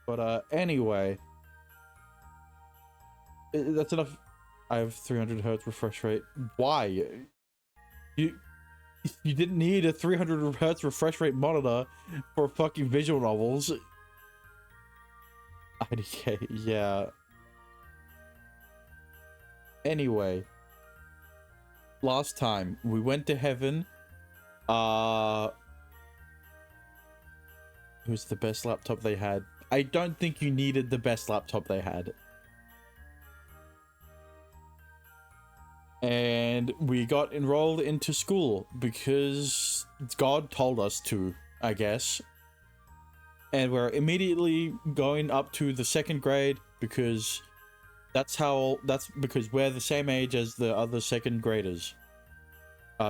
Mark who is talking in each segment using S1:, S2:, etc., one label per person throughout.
S1: But anyway, that's enough. I have 300 hertz refresh rate. Why? You you didn't need a 300 hertz refresh rate monitor for fucking visual novels. IDK, yeah. Anyway, last time we went to heaven. It was the best laptop they had. I don't think you needed the best laptop they had. And we got enrolled into school because God told us to, I guess. And we're immediately going up to the second grade because that's because we're the same age as the other second graders.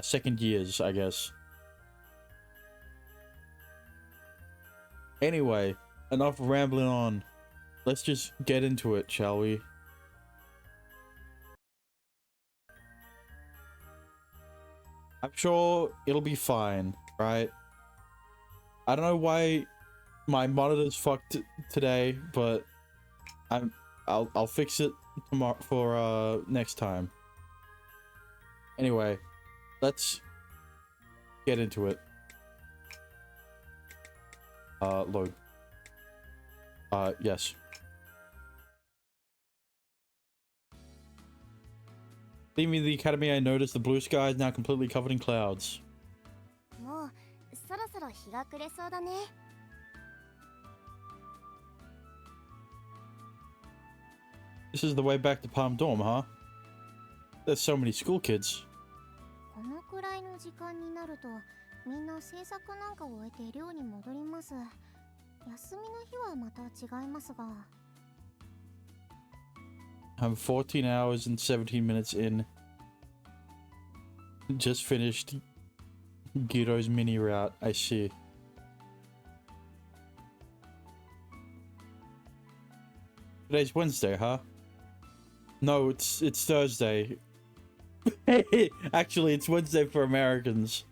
S1: Second years, I guess. Anyway, enough rambling on. Let's just get into it, shall we? I'm sure it'll be fine, right? I don't know why my monitor's fucked today, but I'll fix it tomorrow for next time. Anyway, let's get into it. Load. Yes. Leaving the academy, I noticed the blue sky is now completely covered in clouds. This is the way back to Palm Dorm, huh? There's so many school kids. I'm 14 hours and 17 minutes in. Just finished Guido's mini route, I see. Today's Wednesday, huh? No, it's Thursday. Actually, it's Wednesday for Americans.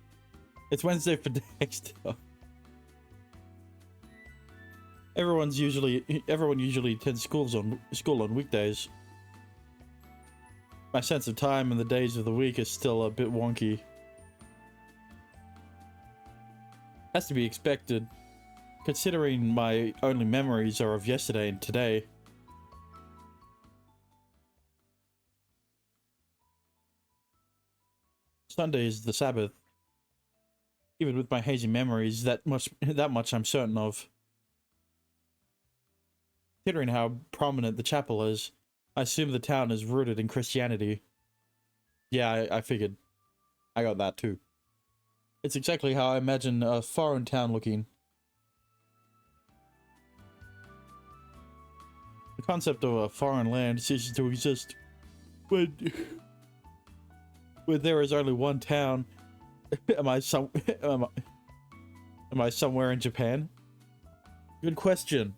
S1: It's Wednesday for Dexter. Everyone usually attends school on weekdays. My sense of time and the days of the week is still a bit wonky. Has to be expected, considering my only memories are of yesterday and today. Sunday is the Sabbath. Even with my hazy memories, that much I'm certain of. Considering how prominent the chapel is, I assume the town is rooted in Christianity. Yeah, I figured. I got that too. It's exactly how I imagine a foreign town looking. The concept of a foreign land ceases to exist when there is only one town. Am I somewhere in Japan? Good question.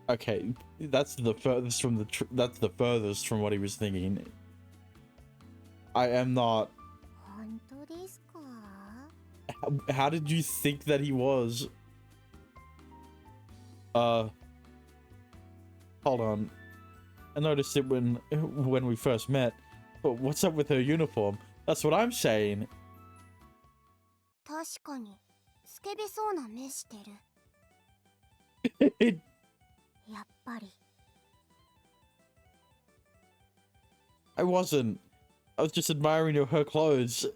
S1: Okay, that's the furthest from that's the furthest from what he was thinking. I am not. How did you think that he was? Hold on. I noticed it when we first met, but what's up with her uniform? That's what I'm saying. I wasn't. I was just admiring her clothes.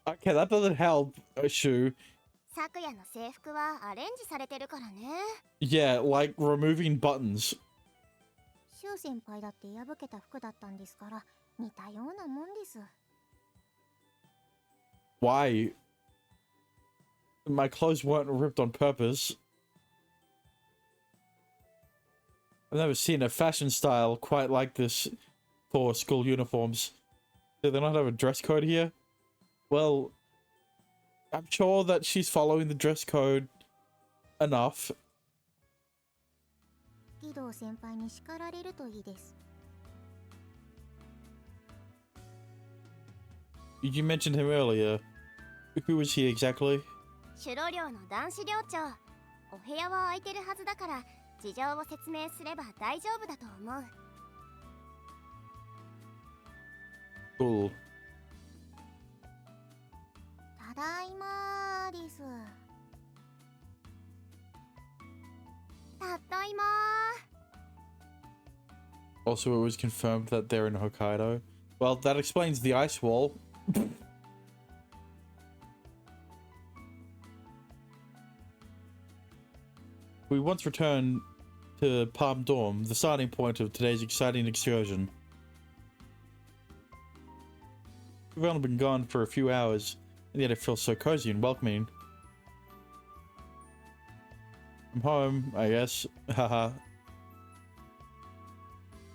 S1: Okay, that doesn't help, Shu. Yeah, like removing buttons. Why? My clothes weren't ripped on purpose. I've never seen a fashion style quite like this for school uniforms. Do they not have a dress code here? Well, I'm sure that she's following the dress code enough. You mentioned him earlier. Who was he exactly?
S2: シュロ寮の男子寮長。お部屋は空いてるはずだから事情を説明すれば大丈夫だと思う。
S1: Cool.
S2: ただいまです。ただいま。
S1: Also, it was confirmed that they're in Hokkaido. Well, that explains the ice wall. We once returned to Palm Dorm, the starting point of today's exciting excursion. We've only been gone for a few hours, and yet it feels so cozy and welcoming. I'm home, I guess. Haha.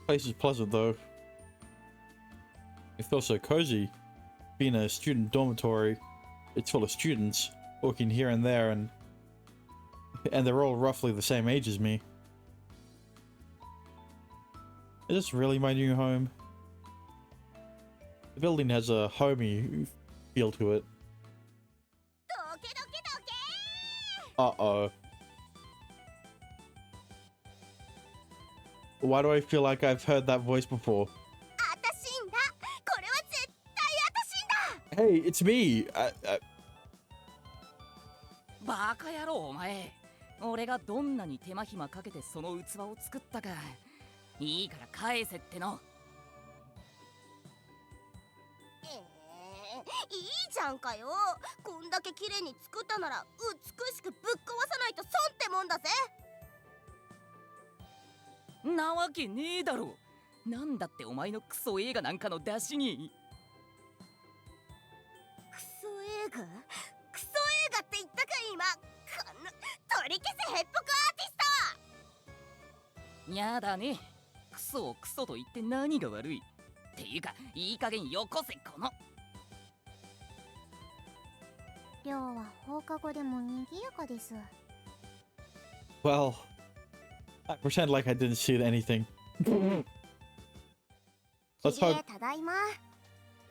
S1: Place is pleasant though. It feels so cozy. Being a student dormitory, it's full of students walking here and there, and they're all roughly the same age as me. Is this really my new home? The building has a homey feel to it. Uh-oh. Why do I feel like I've heard that voice before? Hey, it's me!
S3: バカ野郎お前。俺がどんなに手間暇かけてその器を作ったか。いいから返せっての。
S2: いいじゃんかよ。こんだけ綺麗に作ったなら美しくぶっ壊さないと損ってもんだぜ。
S3: なわけねえだろ。なんだってお前のクソ映画なんかの出しに。
S2: クソ映画？クソ映画って言ったか今。こんな取り消せヘッポコアーティスト。
S3: やだね。クソをクソと言って何が悪い。っていうかいい加減よこせこの。
S2: 寮は放課後でも賑やかです。
S1: Well, I pretend like I didn't see anything. Let's
S2: 綺麗
S1: hope.
S2: ただいま。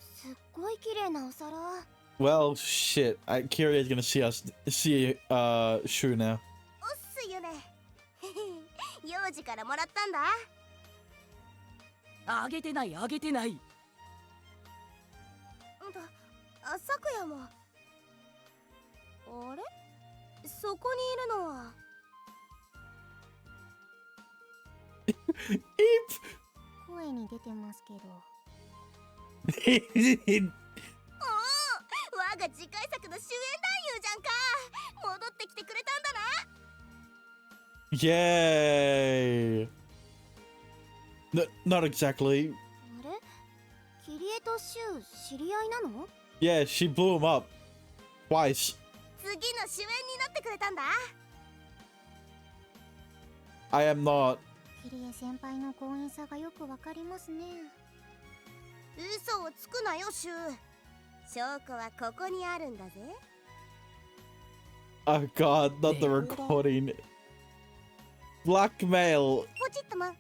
S2: すっごい綺麗なお皿。
S1: Well, shit. Kiria's gonna see Shu now.
S2: おっすゆね。幼児からもらったんだ。
S3: あげてないあげてない。
S2: さくやも。あれ？そこにいるのは。声に出てますけど。
S1: Eep!
S2: 我が次回作の主演男優じゃんか。戻ってきてくれたんだな。
S1: Yay! Not exactly.
S2: あれ？キリエとシュウ知り合いなの？
S1: Yeah, she blew him up. Twice.
S2: 次の主演になってくれたんだ。
S1: I am not.
S2: キリエ先輩の強引さがよくわかりますね。嘘をつくなよシュウ。証拠はここにあるんだぜ。
S1: Oh god, not the recording. Blackmail.
S2: ポチッとも。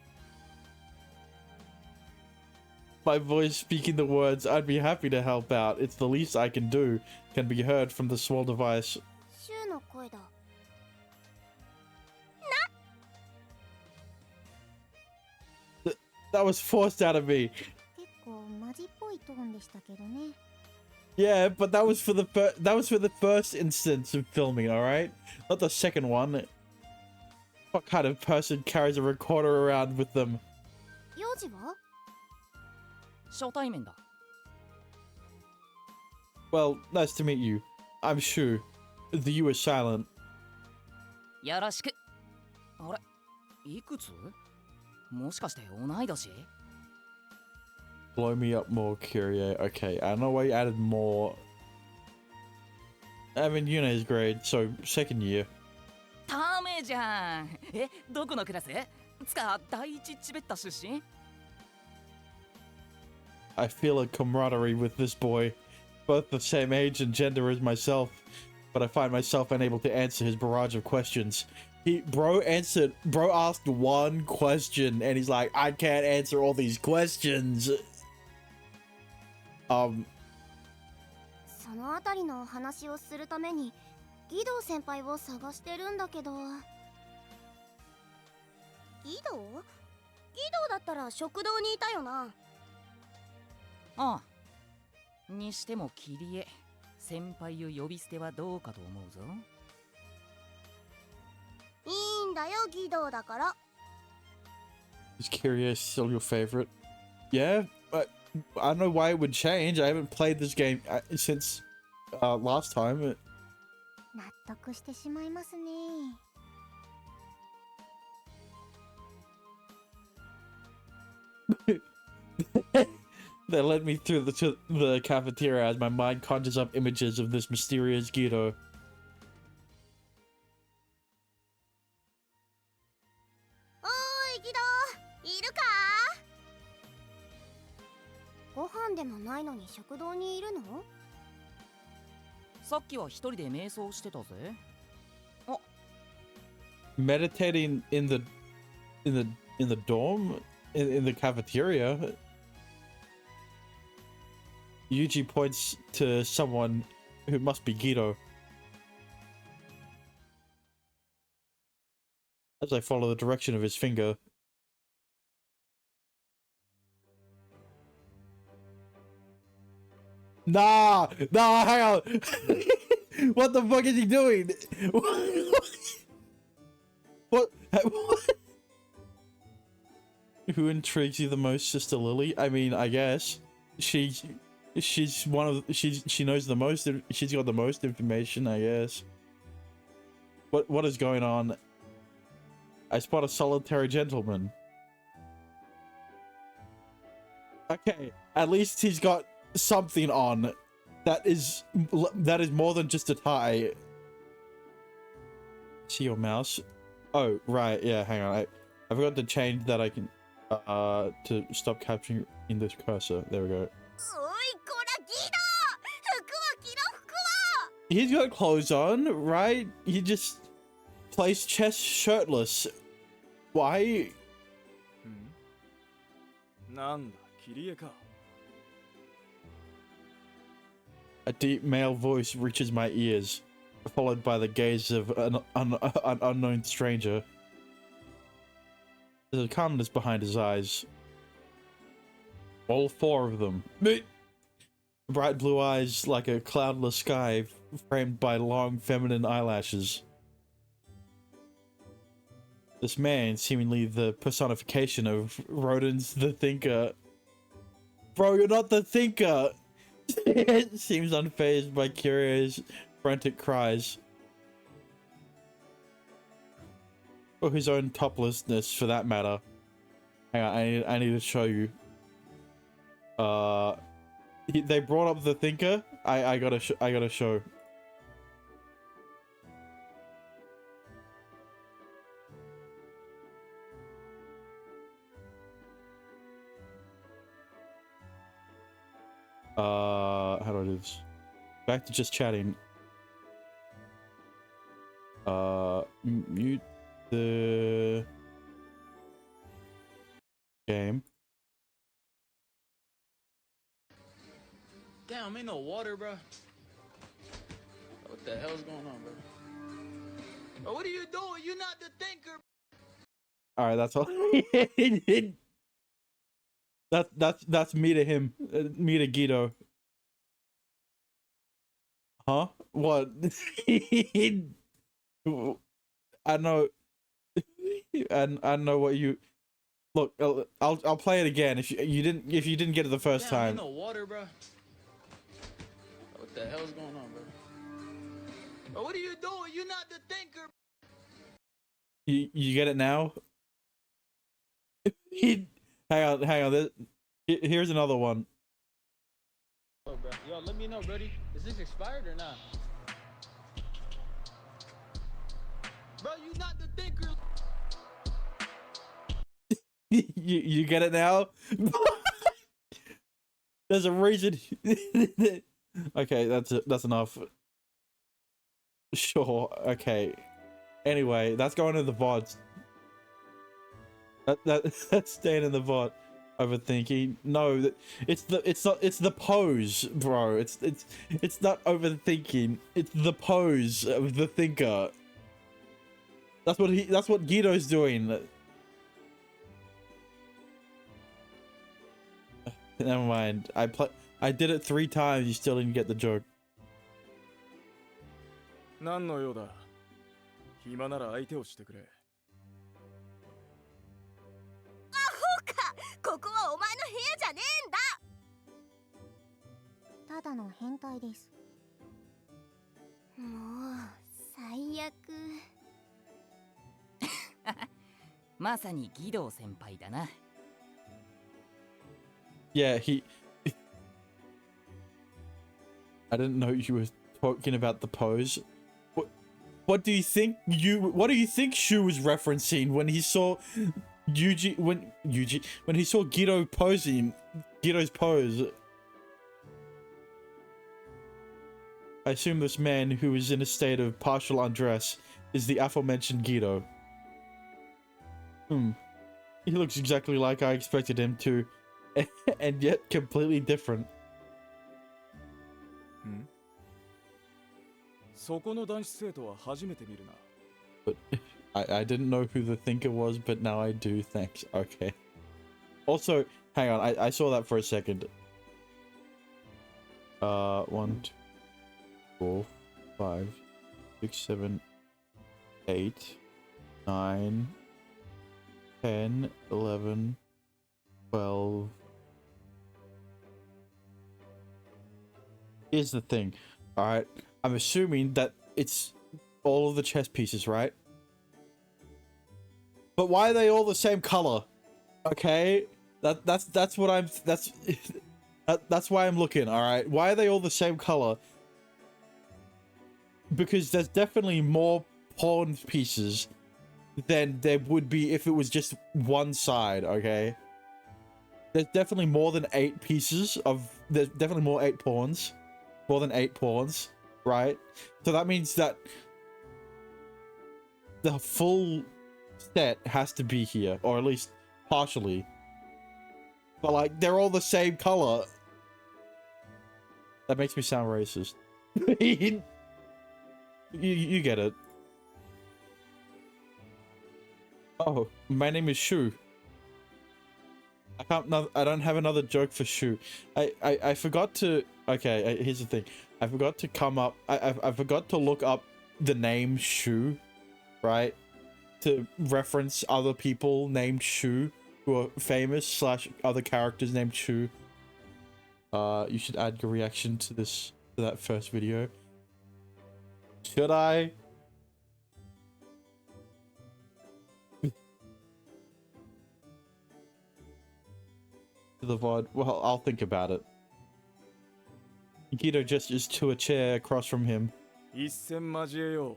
S1: My voice speaking the words, I'd be happy to help out. It's the least I can do. Can be heard from the small device.
S2: シュウの声だ。
S1: That was forced out of me.
S2: 結構マジっぽいトーンでしたけどね。
S1: Yeah, but that was for the first instance of filming, all right? Not the second one. What kind of person carries a recorder around with them?
S2: 幼児は？
S3: 初対面だ。
S1: Well, nice to meet you. I'm Shu. The U is silent.
S3: よろしく。あれ、いくつ？もしかして同い年？
S1: Blow me up more, Kyrie. Okay, I don't know why you added more. I'm in Yune's grade, so second year.
S3: ダメじゃん。え、どこのクラス？つか第一チベッタ出身？
S1: I feel a camaraderie with this boy. Both the same age and gender as myself. But I find myself unable to answer his barrage of questions. Bro asked one question and he's like, I can't answer all these questions.
S2: そのあたりのお話をするためにギドウ先輩を探してるんだけど。ギドウ？ギドウだったら食堂にいたよな。
S3: ああ。にしてもキリエ、先輩を呼び捨てはどうかと思うぞ。
S2: いいんだよ、ギドウだから。
S1: Is Curious still your favorite? Yeah, but I don't know why it would change. I haven't played this game since last time.
S2: 納得してしまいますね。
S1: They led me through to the cafeteria as my mind conjures up images of this mysterious Guido.
S2: おーい、ギドウ、いるか？ご飯でもないのに食堂にいるの？
S3: さっきは一人で瞑想してたぜ。あ、
S1: Meditating in the dorm in the cafeteria. Yuji points to someone who must be Guido. As I follow the direction of his finger. Nah, hang on. What the fuck is he doing? What? Who intrigues you the most, Sister Lily? I mean, I guess she's one of she knows the most. She's got the most information, I guess. What is going on? I spot a solitary gentleman. Okay, at least he's got something on. That is more than just a tie. See your mouse? Oh, right, yeah, hang on. I forgot to change that I can to stop capturing in this cursor. There we go.
S2: おい、こら、ギドウ！服は着ろ、服は！
S1: He's got clothes on, right? He just plays chess shirtless. Why?
S4: なんだ、キリエか。
S1: A deep male voice reaches my ears, followed by the gaze of an unknown stranger. There's a calmness behind his eyes. All four of them. Bright blue eyes like a cloudless sky framed by long feminine eyelashes. This man, seemingly the personification of Rodin's The Thinker. Bro, you're not the thinker! Seems unfazed by Kirio's frantic cries. Or his own toplessness, for that matter. Hang on, I need to show you. They brought up the thinker. I gotta show. How do I do this? Back to just chatting. Mute the game.
S4: Damn, ain't no water, bro. What the hell's going on, bro? Bro, what are you doing? You're not the thinker.
S1: All right, that's all. That's me to him, me to Guido. Huh? What? I know. I know what you. Look, I'll play it again if you didn't get it the first
S4: Damn,
S1: time.
S4: ain't no water, bro. What the hell's going on, bro? Bro, what are you doing? You're not the thinker.
S1: You get it now? Hang on. Here's another one.
S4: Oh, bro. Yo, let me know, buddy. Is this expired or not? Bro, you not the thinker.
S1: You get it now? There's a reason. Okay, that's enough. Sure. Okay. Anyway, that's going in the VOD. That's staying in the VOD. overthinking. No, it's the pose, bro. It's not overthinking. It's the pose of the thinker. That's what Guido's doing. Never mind. I did it 3 times. You still didn't get the joke.
S5: 何の用だ。暇なら相手をしてくれ。
S2: ここはお前の部屋じゃねえんだ。ただの変態です。もう最悪。
S3: まさに義堂先輩だな。
S1: Yeah, I didn't know you were talking about the pose. What do you think Shu was referencing when he saw when he saw Guido's pose? I assume this man who is in a state of partial undress is the aforementioned Guido. He looks exactly like I expected him to, and yet completely different.
S5: そこの男子生徒は初めて見るな。
S1: But I didn't know who the thinker was, but now I do. Thanks. Okay. Also, hang on. I saw that for a second. 1, 2, 4, 5, 6, 7, 8, 9, 10, 11, 12. Here's the thing. All right. I'm assuming that it's all of the chess pieces, right? But why are they all the same color? Okay, that's what I'm that's why I'm looking. All right, why are they all the same color? Because there's definitely more pawn pieces than there would be if it was just one side. Okay, there's definitely more than 8 pieces of. There's definitely more 8 pawns, more than 8 pawns. Right, so that means that the full set has to be here, or at least partially. But like, they're all the same color. That makes me sound racist. you get it. Oh, my name is Shu. I don't have another joke for Shu. I forgot to. Okay, here's the thing. I forgot to come up. I forgot to look up the name Shu, right? To reference other people named Shu who are famous / other characters named Shu. You should add your reaction to that first video. Should I? The VOD. Well, I'll think about it. Guido gestures to a chair across from him.
S5: 一戦交えよ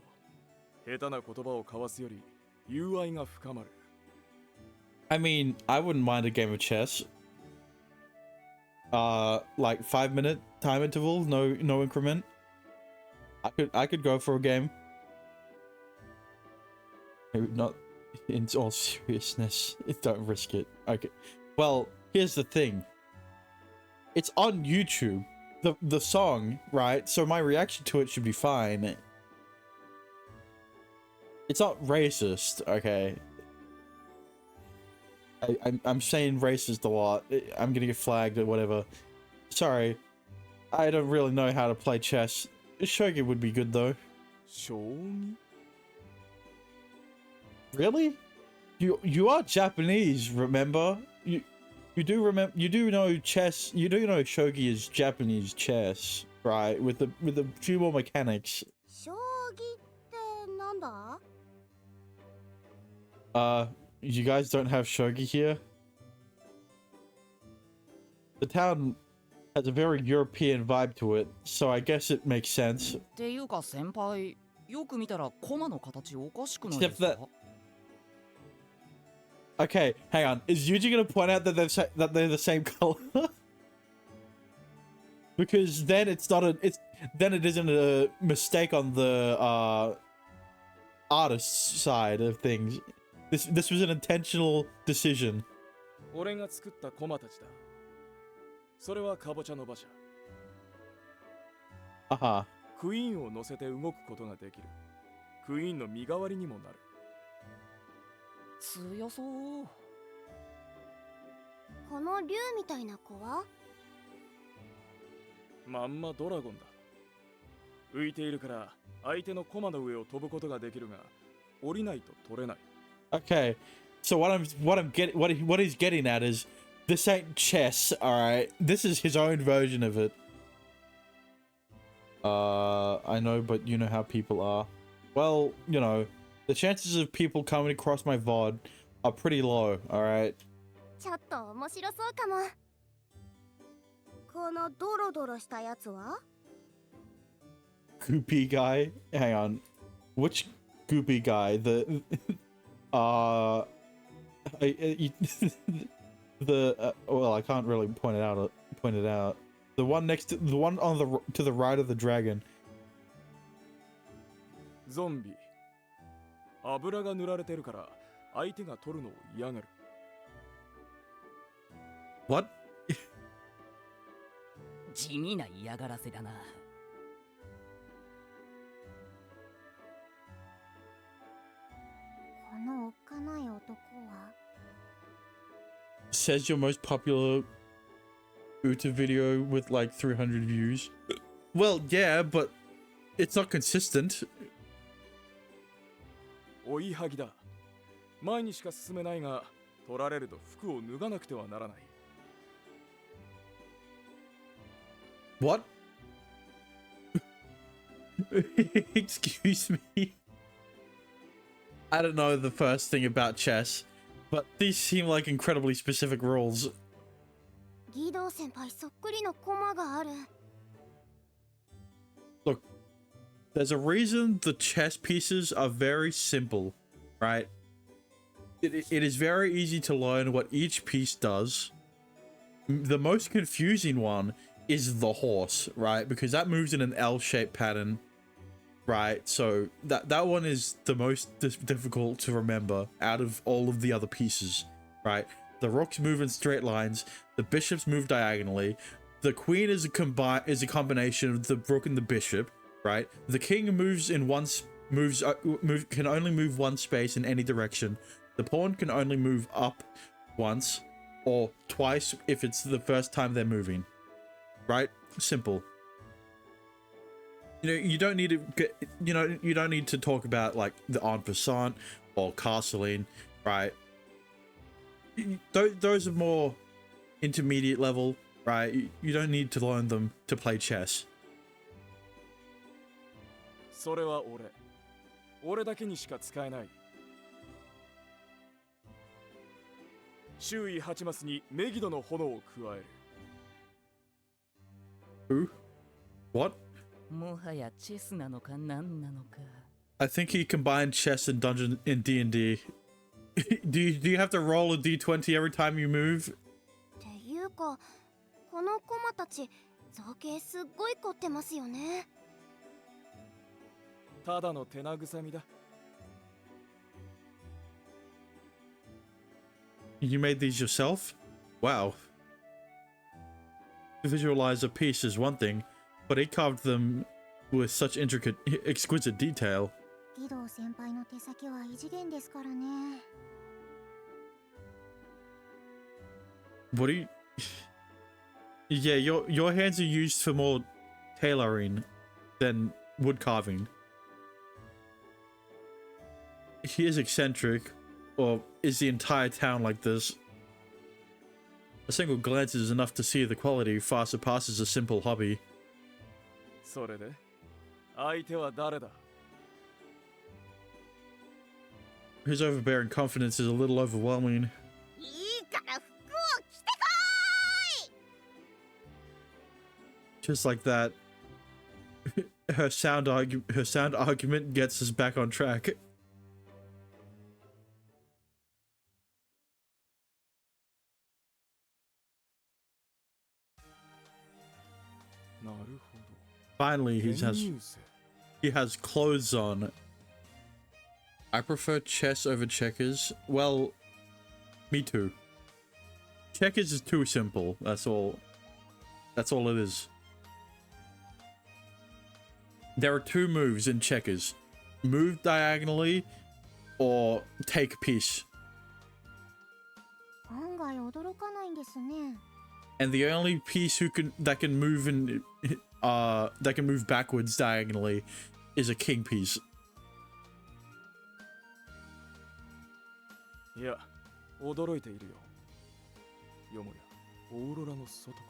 S5: う。下手な言葉を交わすより友愛が深まる。
S1: I mean, I wouldn't mind a game of chess. Like 5-minute time interval, no increment. I could go for a game. Maybe not in all seriousness. Don't risk it. Okay. Well, here's the thing. It's on YouTube. The song, right? So my reaction to it should be fine. It's not racist, okay? I'm saying racist a lot. I'm gonna get flagged or whatever. Sorry. I don't really know how to play chess. Shogi would be good though.
S5: 将棋
S1: Really? You are Japanese, remember? You do know chess. You do know shogi is Japanese chess, right? With the few more mechanics.
S2: 将棋ってなんだ？
S1: You guys don't have shogi here? The town has a very European vibe to it, so I guess it makes sense.
S3: っていうか先輩、よく見たら駒の形おかしくないですか？
S1: Except Okay, hang on. Is Yuji gonna point out that they're the same color? Because then it isn't a mistake on the artist's side of things. This was an intentional decision.
S5: 俺が作った駒たちだ。それはカボチャの馬車。
S1: Haha.
S5: クイーンを乗せて動くことができる。クイーンの身代わりにもなる。
S3: 強そう。
S2: この竜みたいな子は？
S5: まんまドラゴンだ。浮いているから相手の駒の上を飛ぶことができるが、降りないと取れない。
S1: Okay. So what he's getting at is this ain't chess, alright? This is his own version of it. I know, but you know how people are. Well, you know, the chances of people coming across my VOD are pretty low, alright?
S2: ちょっと面白そうかも。このドロドロしたやつは？
S1: Goopy guy? Hang on. Which goopy guy? The... well, I can't really point it out. The one next to... The one on to the right of the dragon.
S5: ゾンビ。油が塗られてるから相手が取るのを嫌がる。
S1: What?
S3: 地味な嫌がらせだな。
S2: このおっかない男は？
S1: Says your most popular Uta video with like 300 views. Well, yeah, but it's not consistent.
S5: 追いはぎだ。前にしか進めないが、取られると服を脱がなくてはならない。
S1: What? Excuse me. I don't know the first thing about chess, but these seem like incredibly specific rules.
S2: ギドウ先輩そっくりの駒がある。
S1: Look, there's a reason the chess pieces are very simple, right? It is very easy to learn what each piece does. The most confusing one is the horse, right? Because that moves in an L-shaped pattern, right? So that one is the most difficult to remember out of all of the other pieces, right? The rooks move in straight lines, the bishops move diagonally, the queen is a combination of the rook and the bishop, right? The king moves in can only move one space in any direction. The pawn can only move up once or twice if it's the first time they're moving. Right? Simple. You know, you don't need to get, you don't need to talk about like the en passant or castling, right? Those are more intermediate level, right? You don't need to learn them to play chess.
S5: それは俺だけにしか使えない。周囲8マスにメギドの炎を加える。
S1: Who? What?
S3: もはやチェスなのか何なのか。
S1: I think he combined chess and dungeon in D&D. do you have to roll a D20 every time you move?
S2: っていうか、この駒たち造形すっごい凝ってますよね。
S5: ただの手慰みだ。
S1: You made these yourself? Wow. To visualize a piece is one thing, but he carved them with such exquisite detail.
S2: ギドウ先輩の手先は異次元ですからね。
S1: What do you... Yeah, your hands are used for more tailoring than wood carving. He is eccentric, or is the entire town like this? A single glance is enough to see the quality far surpasses a simple hobby.
S5: それで相手は誰だ？
S1: His overbearing confidence is a little overwhelming.
S2: いいから服を着てこーい！
S1: Just like that, her sound argument gets us back on track.
S5: なるほど。
S1: Finally,
S5: 転入生。
S1: he has clothes on. I prefer chess over checkers. Well, me too. Checkers is too simple. That's all. That's all it is. There are two moves in checkers. Move diagonally or take piece.
S2: 案外驚かないんですね。
S1: And the only piece that can move backwards diagonally is a king piece.
S5: いや、驚いているよ。よもや、オーロラの外から。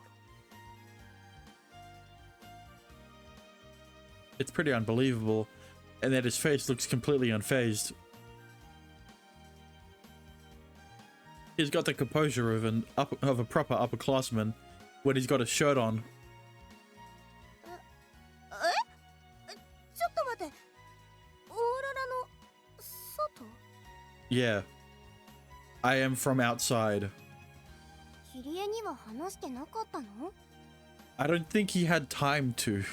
S1: It's pretty unbelievable, and that his face looks completely unfazed. He's got the composure of a proper upperclassman when he's got a shirt on.
S2: ちょっと待って。オーロラの外？
S1: Yeah. I am from outside.
S2: キリエには話してなかったの？
S1: I don't think he had time to.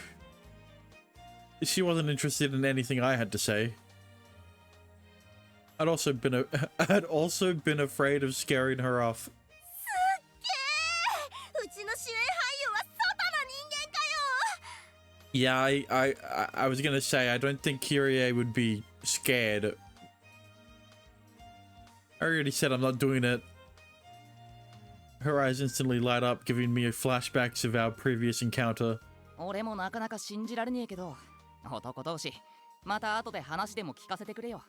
S1: She wasn't interested in anything I had to say. I'd also been afraid of scaring her off.
S2: すっげー！うちの主演俳優は外の人間かよ！
S1: Yeah, I was gonna say, I don't think Kyrie would be scared. I already said I'm not doing it. Her eyes instantly light up, giving me flashbacks of our previous encounter.
S3: 俺もなかなか信じられねえけど、男同士、また後で話でも聞かせてくれよ。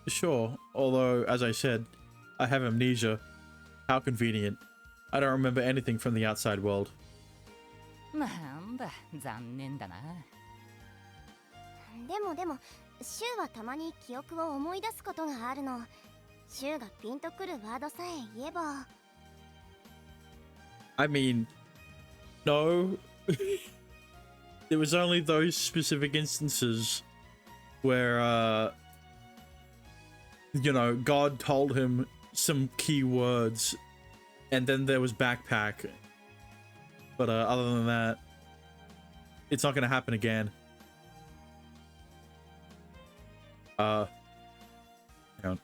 S1: Sure, although, as I said, I have amnesia. How convenient. I don't remember anything from the outside world.
S3: なんだ、残念だな。
S2: でも、シュウはたまに記憶を思い出すことがあるの。シュウがピンとくるワードさえ言えば。
S1: I mean, no. There was only those specific instances where, you know, God told him some key words, and then there was backpack. But other than that, it's not gonna happen again. Hang on.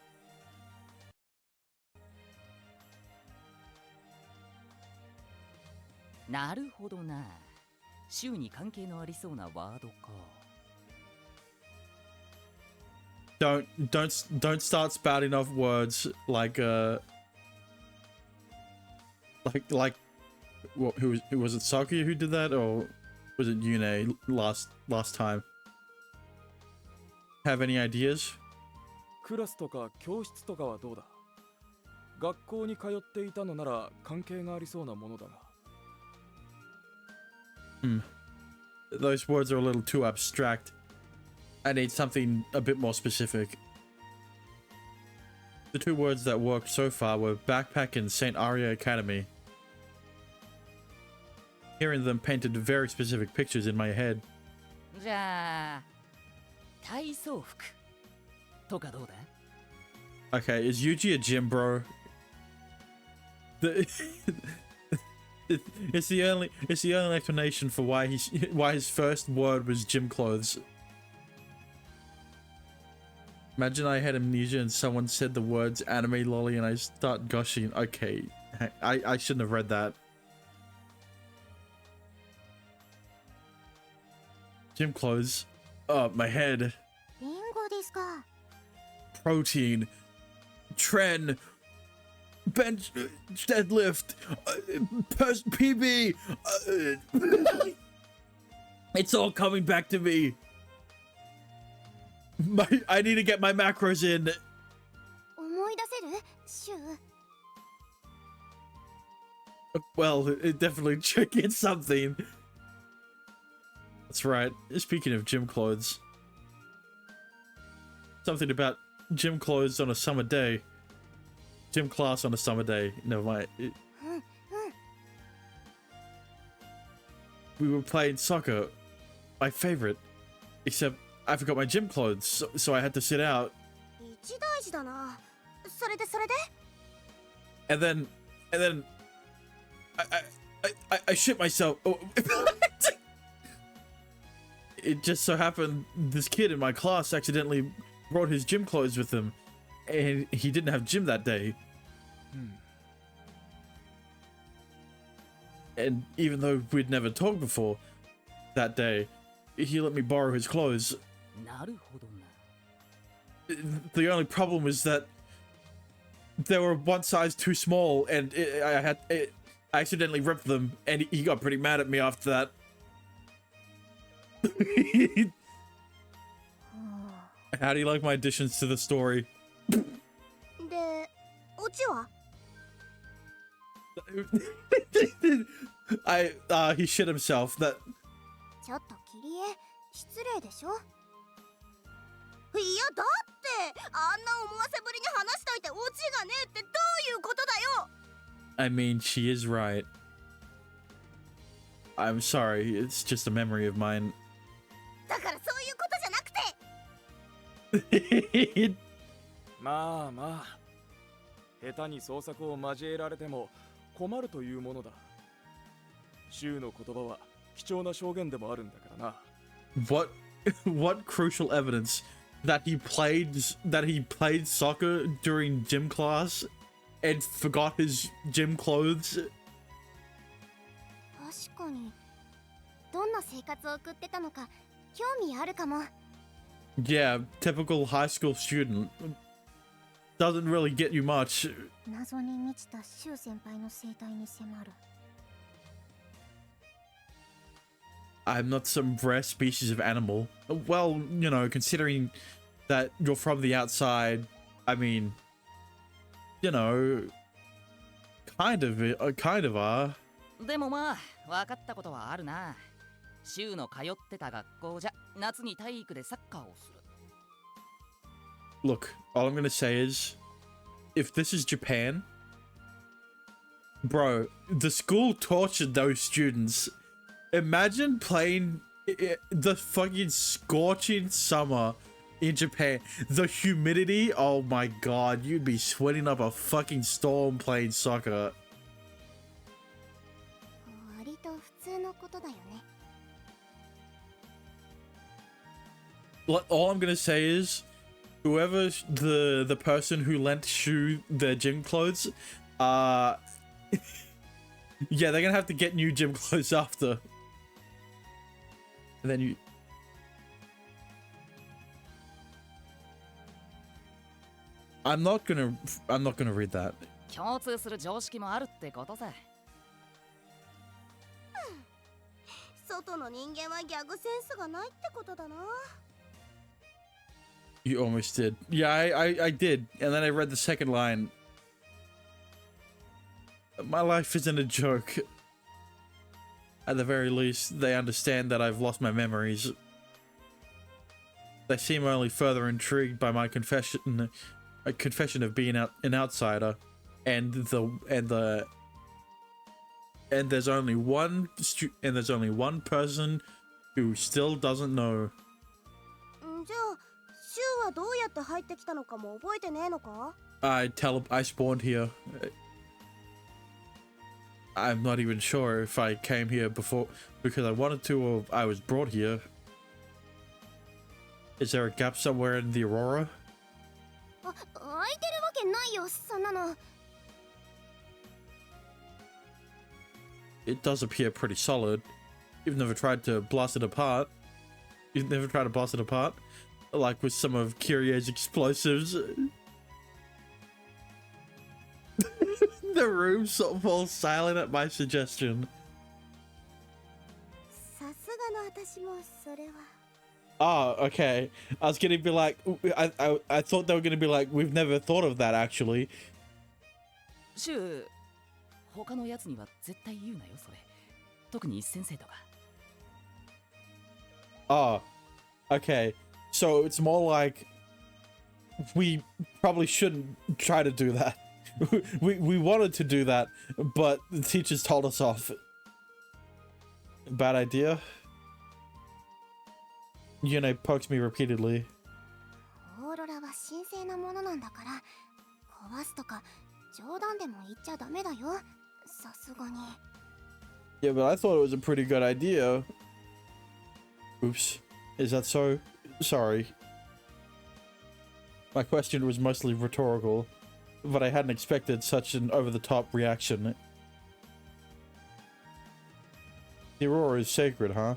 S3: なるほどな。週に関係のありそうなワードか。
S1: Don't start spouting off words like what, who was it, Sakuya who did that, or was it Yune last time? Have any ideas?
S5: クラスとか教室とかはどうだ？学校に通っていたのなら関係がありそうなものだが。
S1: Those words are a little too abstract. I need something a bit more specific. The two words that worked so far were backpack and St. Aria Academy. Hearing them painted very specific pictures in my head.
S3: じゃあ、体操服とかどうだ？
S1: Okay, is Yuji a gym bro? It's the only explanation for why his first word was gym clothes. Imagine I had amnesia and someone said the words anime lolly and I start gushing. Okay, I shouldn't have read that. Gym clothes. Oh, my head.
S2: ビンゴですか。
S1: Protein. Tren. Bench. Deadlift. PB. It's all coming back to me. I need to get my macros in.
S2: 思い出せる？シュウ。
S1: Well, it definitely chicken something. That's right. Speaking of gym clothes. Something about gym clothes on a summer day. Gym class on a summer day. Never mind. We were playing soccer. My favorite. Except I forgot my gym clothes, so I had to sit out.
S2: 一大事だな。それで。
S1: And then I shit myself. Oh. It just so happened this kid in my class accidentally brought his gym clothes with him, and he didn't have gym that day. And even though we'd never talked before that day, he let me borrow his clothes.
S3: なるほどな。
S1: The only problem was that they were one size too small, and I accidentally ripped them, and he got pretty mad at me after that. How do you like my additions to the story?
S2: でオチは
S1: He shit himself. That
S2: ちょっとキリエ失礼でしょ。いやだってあんな思わせぶりに話しといてオチがねえってどういうことだよ。
S1: I mean, she is right. I'm sorry, it's just a memory of mine.
S2: だからそういうことじゃなくて。
S5: まあまあ、下手に創作を交えられても困るというものだ。柊の言葉は貴重な証言でもあるんだからな。
S1: What crucial evidence that he played soccer during gym class and forgot his gym clothes?
S2: 確かにどんな生活を送ってたのか興味あるかも。
S1: Yeah, typical high school student. Doesn't really get you much.
S2: 謎に満ちた柊先輩の生態に迫る。
S1: I'm not some rare species of animal. Well, you know, considering that you're from the outside, I mean, you know, kind of are.
S3: でもまあ、分かったことはあるな。柊の通ってた学校じゃ夏に体育でサッカーをする。
S1: Look, all I'm gonna say is, if this is Japan, bro, the school tortured those students. Imagine playing the fucking scorching summer in Japan. The humidity, oh my god, you'd be sweating up a fucking storm playing soccer.
S2: 割と普通のことだよね。
S1: All I'm gonna say is, whoever the person who lent Shu their gym clothes, yeah, they're gonna have to get new gym clothes after. And then you. I'm not gonna read that.
S3: 共通する常識もあるってことさ。
S2: 外の人間はギャグセンスがないってことだな。
S1: You almost did. Yeah, I did. And then I read the second line. My life isn't a joke. At the very least, they understand that I've lost my memories. They seem only further intrigued by my confession of being an outsider, and there's only one person who still doesn't know.
S2: じゃあ柊はどうやって入ってきたのかも覚えてねえのか？
S1: I spawned here. I'm not even sure if I came here before because I wanted to or I was brought here. Is there a gap somewhere in the Aurora?
S2: あ、空いてるわけないよ、そんなの。
S1: It does appear pretty solid. You've never tried to blast it apart. You've never tried to blast it apart? Like with some of Kirie's explosives. The room sort of falls silent at my suggestion.
S2: さすがの私もそれは。
S1: Oh, okay. I was gonna be like, I thought they were gonna be like, we've never thought of that actually.
S3: 柊、他のやつには絶対言うなよそれ。特に先生とか。
S1: Oh, okay. So it's more like we probably shouldn't try to do that. we wanted to do that, but the teachers told us off. Bad idea. Yune pokes me repeatedly.
S2: オーロラは神聖なものなんだから、壊すとか冗談でも言っちゃダメだよ。さすがに。
S1: Yeah, but I thought it was a pretty good idea. Oops. Is that so? Sorry. My question was mostly rhetorical. but I hadn't expected such an over-the-top reaction. The Aurora is sacred, huh?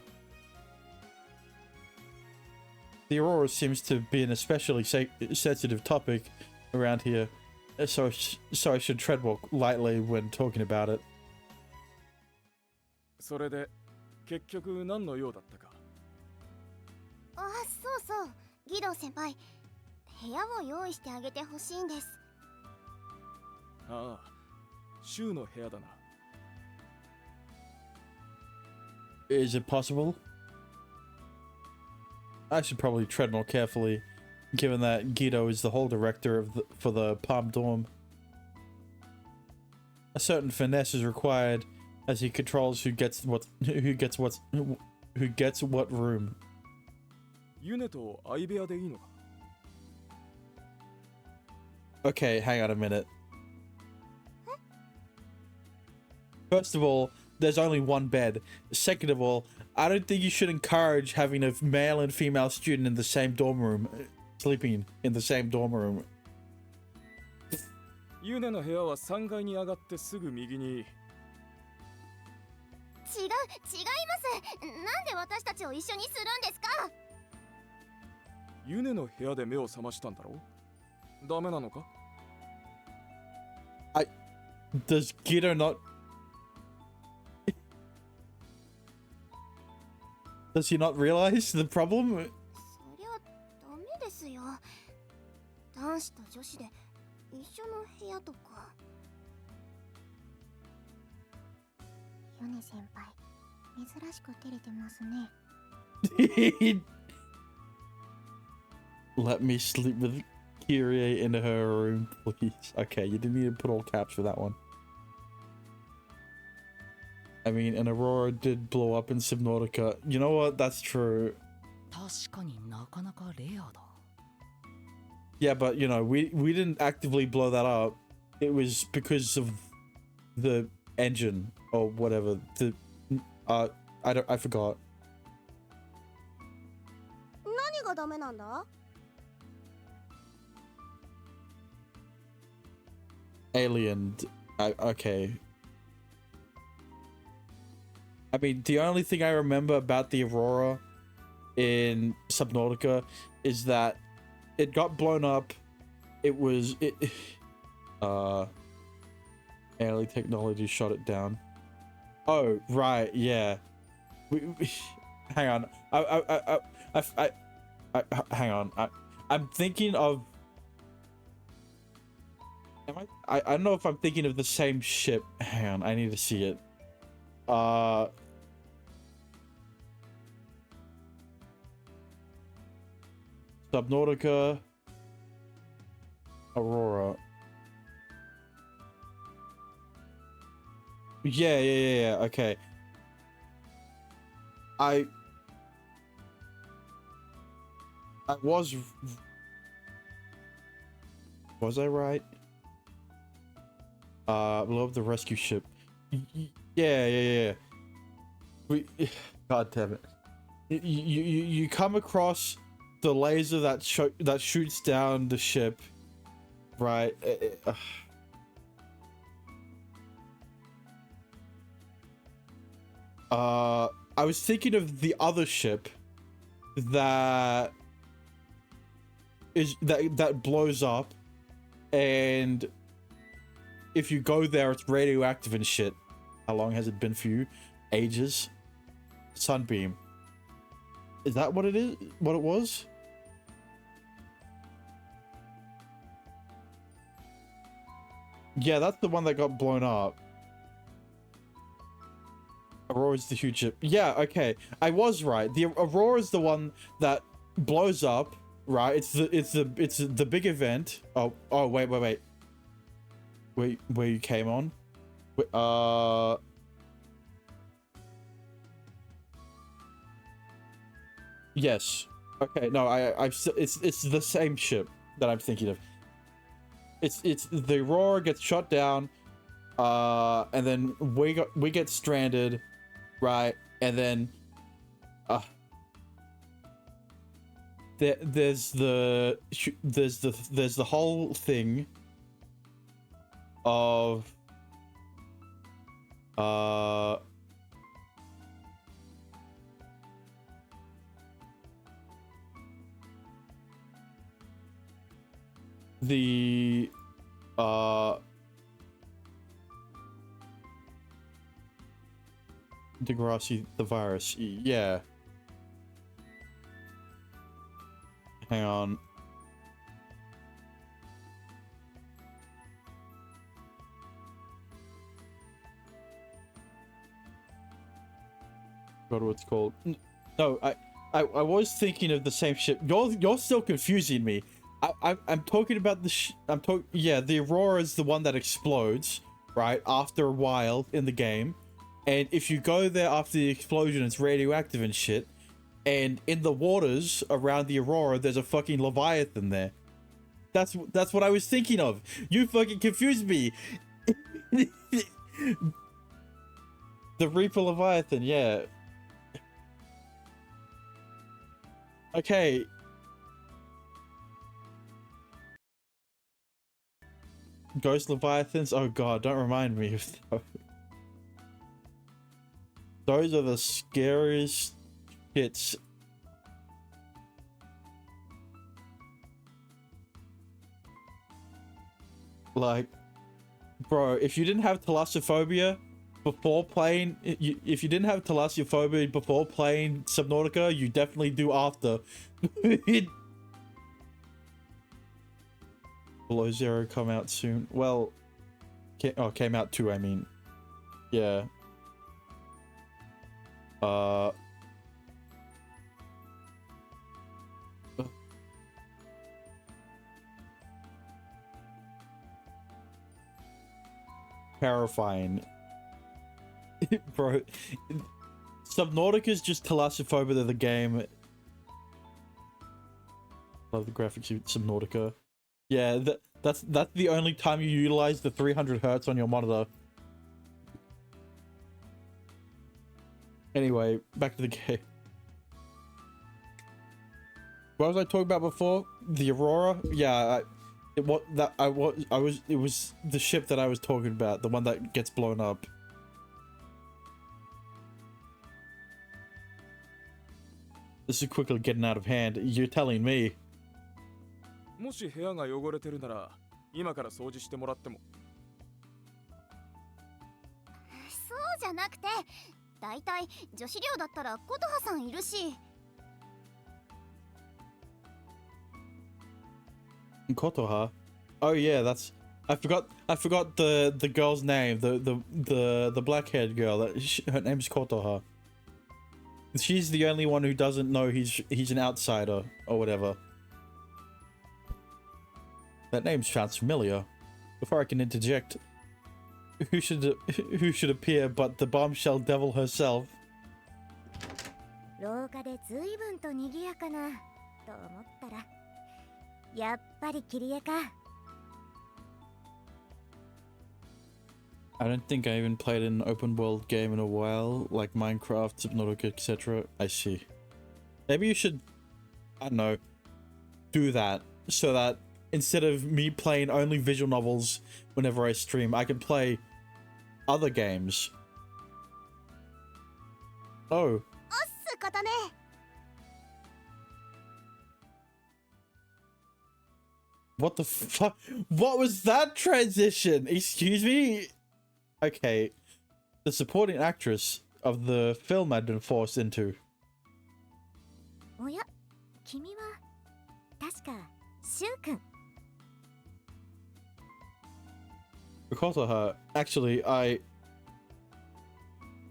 S1: The Aurora seems to be an especially sensitive topic around here, so I should tread more lightly when talking about it.
S5: それで結局何の用だったか。
S2: あ、そうそう、ギド先輩、部屋を用意してあげてほしいんです。
S5: ああ、シュウの部屋だな。
S1: Is it possible? I should probably tread more carefully, given that Guido is the hall director for the Palm Dorm. A certain finesse is required, as he controls who gets what room.
S5: ユネと相部屋でいいのか。
S1: Okay, hang on a minute. First of all, there's only one bed. Second of all, I don't think you should encourage having a male and female student in the same dorm room, sleeping in the same dorm room.
S5: ユネの部屋は3階に上がってすぐ右に。
S2: 違います。なんで私たちを一緒にするんですか？
S5: ユネの部屋で目を覚ましたんだろう。ダメなのか。
S1: Does Guido not... Does he not realize the problem?
S2: そりゃダメですよ。男子と女子で一緒の部屋とか。ヨネ先輩、珍しく照れてますね。
S1: Let me sleep with Kyrie in her room, please. Okay, you didn't need to put all caps for that one. I mean, an Aurora did blow up in Subnautica. You know what? That's true.
S3: 確かになかなかレアだ。
S1: Yeah, but you know, we didn't actively blow that up. It was because of the engine or whatever. The I forgot.
S2: 何がダメなんだ？
S1: Alien. Okay. I mean, the only thing I remember about the Aurora in Subnautica is that it got blown up. Alien technology shot it down. Oh, right, yeah. Hang on. Hang on. I'm thinking of... I don't know if I'm thinking of the same ship. Hang on, I need to see it. Subnautica Aurora. Yeah, okay. I was I right? Below the rescue ship. Yeah. God damn it. You come across the laser that shoots down the ship, right? I was thinking of the other ship that blows up, and if you go there, it's radioactive and shit. How long has it been for you? Ages. Sunbeam. Is that what it is? What it was? Yeah, that's the one that got blown up. Aurora's the huge ship. Yeah, okay. I was right. The Aurora's the one that blows up, right? It's the big event. Oh, wait. Wait, where you came on? Wait, yes. Okay, no, it's the same ship that I'm thinking of. It's the Aurora gets shot down, and then we get stranded, right? And then there's the whole thing of uh the Degrassi the virus. Yeah. Hang on. Forgot what it's called. No, I was thinking of the same shit. You're still confusing me. I'm talking about the yeah, the Aurora is the one that explodes, right? After a while in the game. And if you go there after the explosion, it's radioactive and shit. And in the waters around the Aurora, there's a fucking Leviathan there. That's what I was thinking of. You fucking confused me. The Reaper Leviathan, yeah. Okay. Ghost Leviathans? Oh god, don't remind me of those. Those are the scariest shits. Like, bro, if you didn't have thalassophobia before playing, if you didn't have thalassophobia before playing Subnautica, you definitely do after. Below Zero come out soon. Well, came out too, I mean. Yeah. Terrifying. Bro, Subnautica is just thalassophobia of the game. Love the graphics of Subnautica. Yeah, that's the only time you utilize the 300 hertz on your monitor. Anyway, back to the game. What was I talking about before? The Aurora? Yeah, it was the ship that I was talking about, the one that gets blown up. This is quickly getting out of hand. You're telling me.
S5: もし部屋が汚れてるなら今から掃除してもらっても。
S2: そうじゃなくて、だいたい女子寮だったら琴葉さんいるし。
S1: Kotoha? Oh yeah, that's I forgot the girl's name, the black-haired girl. Her name's Kotoha. She's the only one who doesn't know he's an outsider or whatever. That name sounds familiar. Before I can interject, who should appear but the bombshell devil herself?
S2: 廊下で随分と賑やかなと思ったら、やっぱりキリエか。
S1: I don't think I even played an open world game in a while, like Minecraft, Subnautica, etc. I see. Maybe you should, I don't know, do that so that instead of me playing only visual novels whenever I stream, I can play other games. Oh.
S2: おっす、琴音。
S1: What the fuck? What was that transition? Excuse me? Okay. The supporting actress of the film I'd been forced into.
S2: おや、君は確かシュウ君。
S1: Because of her, actually,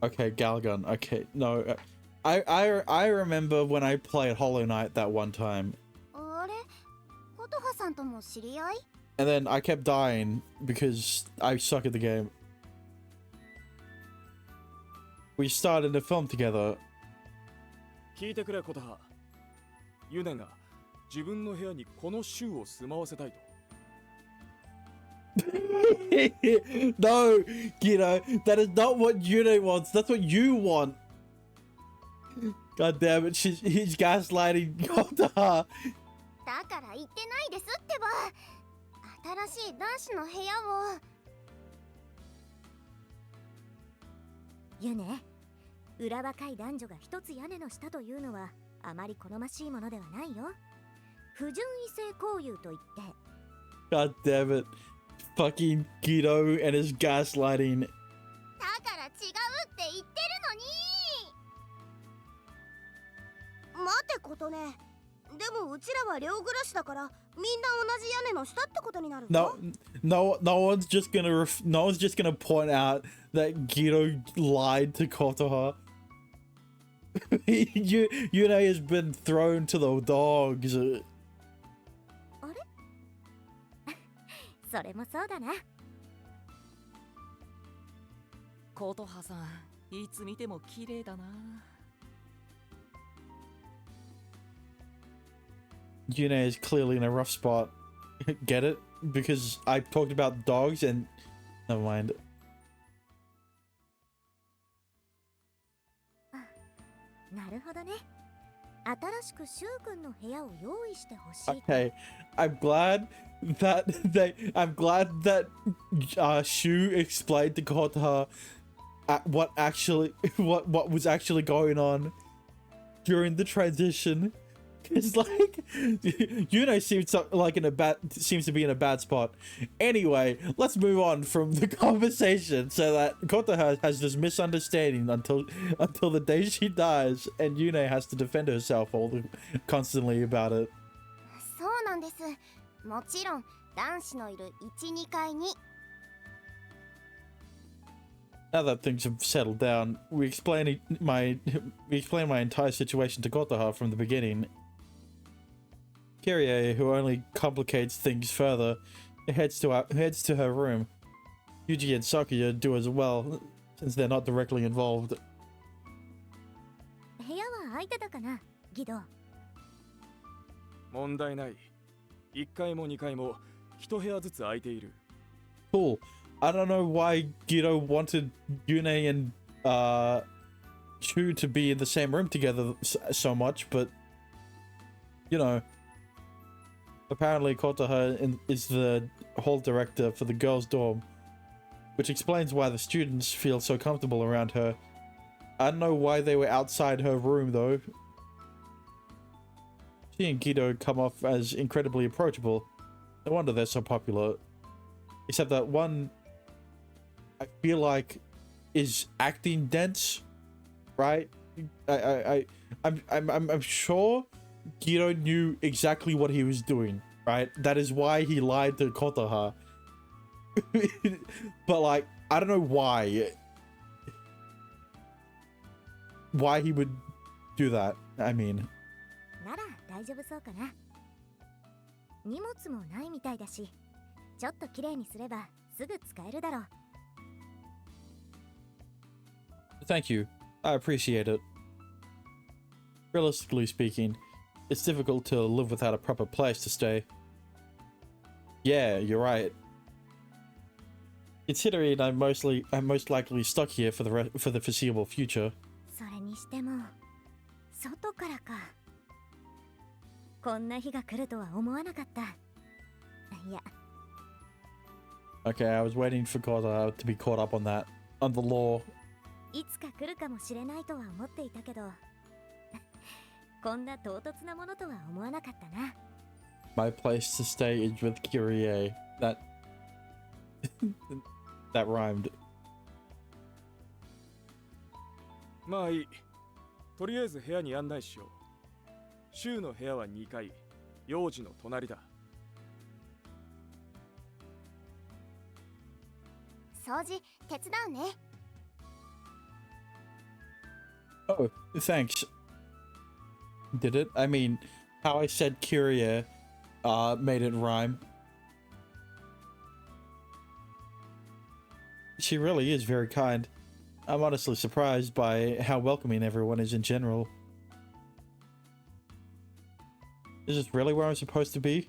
S1: okay, Galgun. Okay, no, I remember when I played Hollow Knight that one time.
S2: あれ、琴葉さんとも知り合い？
S1: And then I kept dying because I suck at the game. We started the film together.
S5: 聞いてくれ、琴葉。ユネが自分の部屋にこの週を住まわせたいと。
S1: No, Gino, that is not what Yune wants. That's what you want. God damn it, he's gaslighting Kotaha.
S2: だから言ってないですってば。新しい男子の部屋を。ゆね、裏若い男女が一つ屋根の下というのはあまり好ましいものではないよ。不純異性交友といって。
S1: God damn it. Fucking Guido and his gaslighting.
S2: だから違うって言ってるのに。待てことね。でもうちらは寮暮らしだからみんな同じ屋根の下ってことになるぞ。
S1: No one's just gonna point out that Guido lied to Kotoha. Yune has been thrown to the dogs.
S2: あれそれもそうだな。
S3: コトハさん、いつ見ても綺麗だな。
S1: Yune is clearly in a rough spot. Get it? Because I talked about dogs and... Never mind.
S2: なるほどね。新しくシュウ君の部屋を用意してほしい。
S1: Okay, I'm glad that Shu explained to Kotoha what was actually going on during the transition. It's like Yune seems to be in a bad spot. Anyway, let's move on from the conversation so that Kotoha has this misunderstanding until the day she dies, and Yune has to defend herself constantly about it.
S2: そうなんです。もちろん男子のいる1、2階に。
S1: Now that things have settled down, we explain my entire situation to Kotoha from the beginning. Kyrie, who only complicates things further, heads to her room. Yuji and Sakuya do as well, since they're not directly involved.
S2: 部屋は空いてたかな、ギド。
S5: 問題ない。1階も2階も1部屋ずつ空いている。
S1: Cool. I don't know why Guido wanted Yune and Shu to be in the same room together so much, but you know. Apparently Kotoha is the hall director for the girls' dorm, which explains why the students feel so comfortable around her. I don't know why they were outside her room though. She and Guido come off as incredibly approachable. No wonder they're so popular. Except that one, I feel like, is acting dense, right? I'm sure Guido knew exactly what he was doing, right? That is why he lied to Kotoha. But like, I don't know why he would do that. I mean,
S2: なら大丈夫そうかな。荷物もないみたいだし、ちょっと綺麗にすればすぐ使えるだろう。
S1: thank you. I appreciate it. Realistically speaking, it's difficult to live without a proper place to stay. Yeah, you're right. Considering I'm most likely stuck here for the foreseeable future.
S2: それにしても、外からか。こんな日が来るとは思わなかった。いや。
S1: Okay, I was waiting for Kotoha to be caught up on the law.
S2: いつか来るかもしれないとは思っていたけど、こんな唐突なものとは思わなかったな。
S1: My place to stay is with Kyrie. That rhymed.
S5: まあいい。とりあえず部屋に案内しよう。週の部屋は2階、幼児の隣だ。
S2: 掃除手伝うね。
S1: Oh, thanks. Did it? I mean, how I said Kyrie made it rhyme. She really is very kind. I'm honestly surprised by how welcoming everyone is in general. Is this really where I'm supposed to be?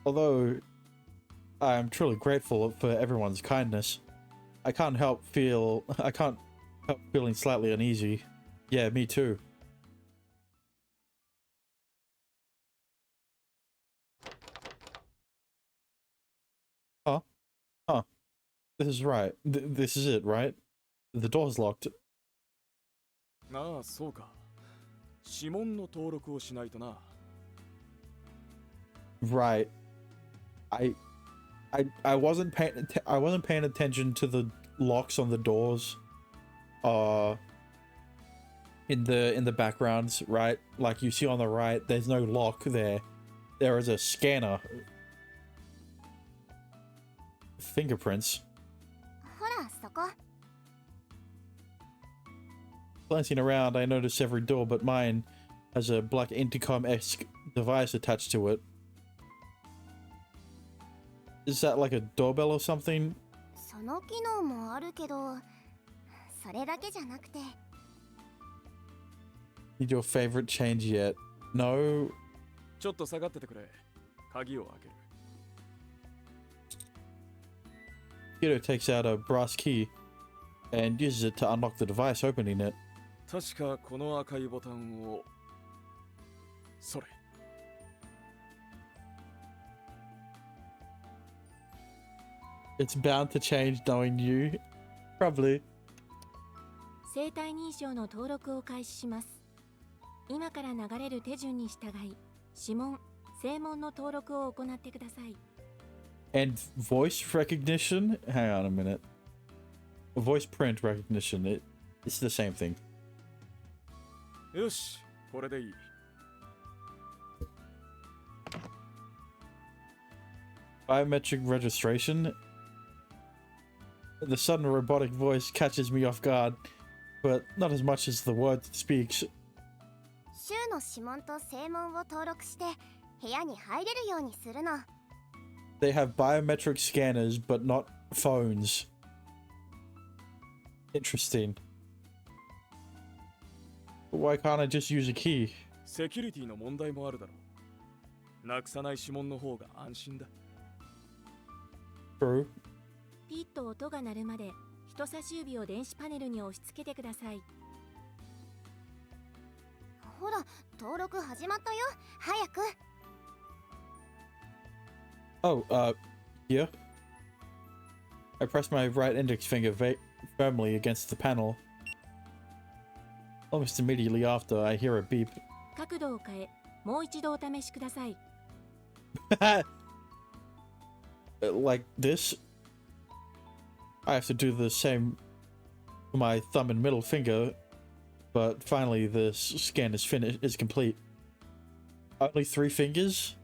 S1: Although I'm truly grateful for everyone's kindness, I can't help feeling slightly uneasy. Yeah, me too. Huh? Huh. This is right. This is it, right? The door's locked.
S5: ああ、そうか。指紋の登録をしないとな。
S1: Right. I wasn't paying attention to the locks on the doors. In the backgrounds, right? Like you see on the right, there's no lock there. There is a scanner. Fingerprints.
S2: ほらそこ。
S1: Glancing around, I notice every door but mine has a black intercom-esque device attached to it. Is that like a doorbell or something?
S2: その機能もあるけど、それだけじゃなくて。
S1: Need your favorite change yet? No.
S5: ちょっと下がっててくれ。鍵を開ける。
S1: Kiddo takes out a brass key and uses it to unlock the device, opening it.
S5: 確かこの赤いボタンを。それ。
S1: It's bound to change knowing you. Probably.
S6: 生体認証の登録を開始します。今から流れる手順に従い、指紋、声紋の登録を行ってください。
S1: And voice recognition? Hang on a minute. Voice print recognition. It's the same thing.
S5: よし、これでいい。
S1: Biometric registration? The sudden robotic voice catches me off guard, but not as much as the words it speaks.
S2: 州の指紋と声紋を登録して部屋に入れるようにするの。
S1: They have biometric scanners, but not phones. Interesting. Why can't I just use a key?
S5: セキュリティの問題もあるだろう。なくさない指紋の方が安心だ。
S1: True.
S6: ピッと音が鳴るまで人差し指を電子パネルに押し付けてください。
S2: ほら、登録始まったよ。早く。
S1: Oh, here. I press my right index finger firmly against the panel. Almost immediately after, I hear a beep.
S6: 角度を変え、もう一度お試しください。
S1: Like this. I have to do the same for my thumb and middle finger, but finally the scan is finished. Is complete. Only 3 fingers?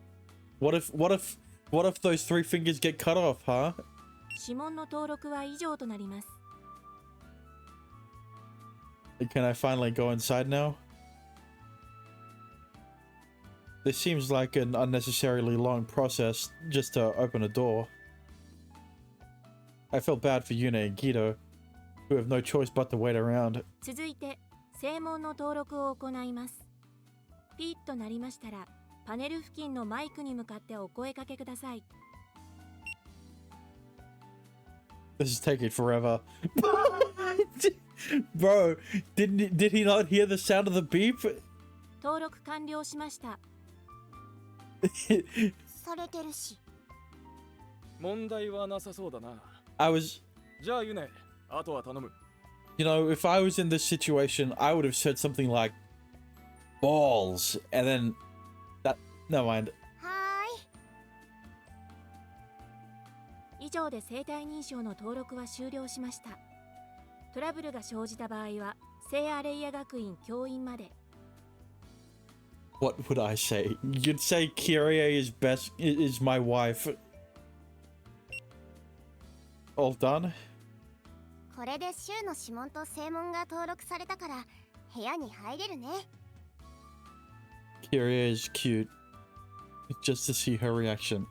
S1: What if those 3 fingers get cut off, huh?
S6: 指紋の登録は以上となります。
S1: Can I finally go inside now? This seems like an unnecessarily long process just to open a door. I feel bad for Yuna and Guido, who have no choice but to wait around.
S6: 続いて、声紋の登録を行います。ピッと鳴りましたら、パネル付近のマイクに向かってお声かけください。
S1: This is taking forever. Bro, did he not hear the sound of the beep?
S6: 登録完了しました。
S2: されてるし。
S5: 問題はなさそうだな。
S1: I was,
S5: じゃあユネ、あとは頼む。
S1: you know, if I was in this situation, I would have said something like balls, and then that. Never mind.
S2: はーい。
S6: 以上で生体認証の登録は終了しました。トラブルが生じた場合は、聖アレイヤ学院教員まで。
S1: What would I say? You'd say Kyrie is my wife. All done?
S2: これで州の指紋と声紋が登録されたから部屋に入れるね。
S1: Kyrie is cute. Just to see her reaction.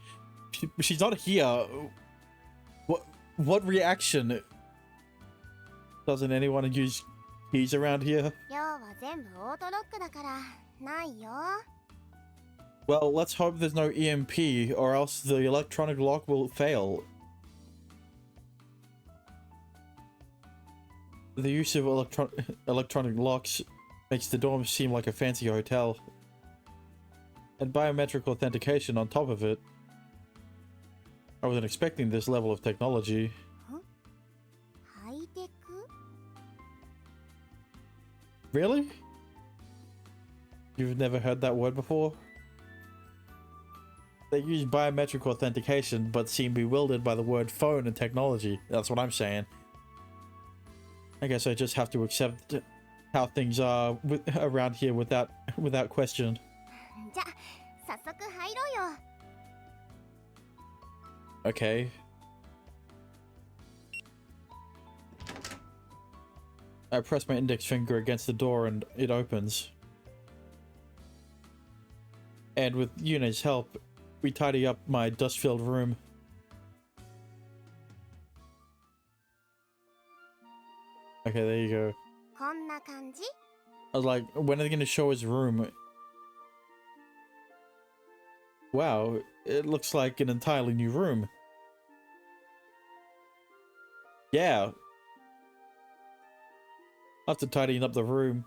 S1: She's not here. What reaction? Doesn't anyone use keys around here?
S2: 寮は全部オートロックだからないよ。
S1: Well, let's hope there's no EMP, or else the electronic lock will fail. The use of electronic locks makes the dorm seem like a fancy hotel. And biometric authentication on top of it. I wasn't expecting this level of technology. Really? You've never heard that word before? They use biometric authentication, but seem bewildered by the word phone and technology. That's what I'm saying. I guess I just have to accept how things are around here without question.
S2: じゃ早速入ろうよ。
S1: Okay. I press my index finger against the door and it opens. And with Yune's help, we tidy up my dust-filled room. Okay, there you go.
S2: こんな感じ？
S1: I was like, when are they going to show his room? Wow, it looks like an entirely new room. Yeah. After tidying up the room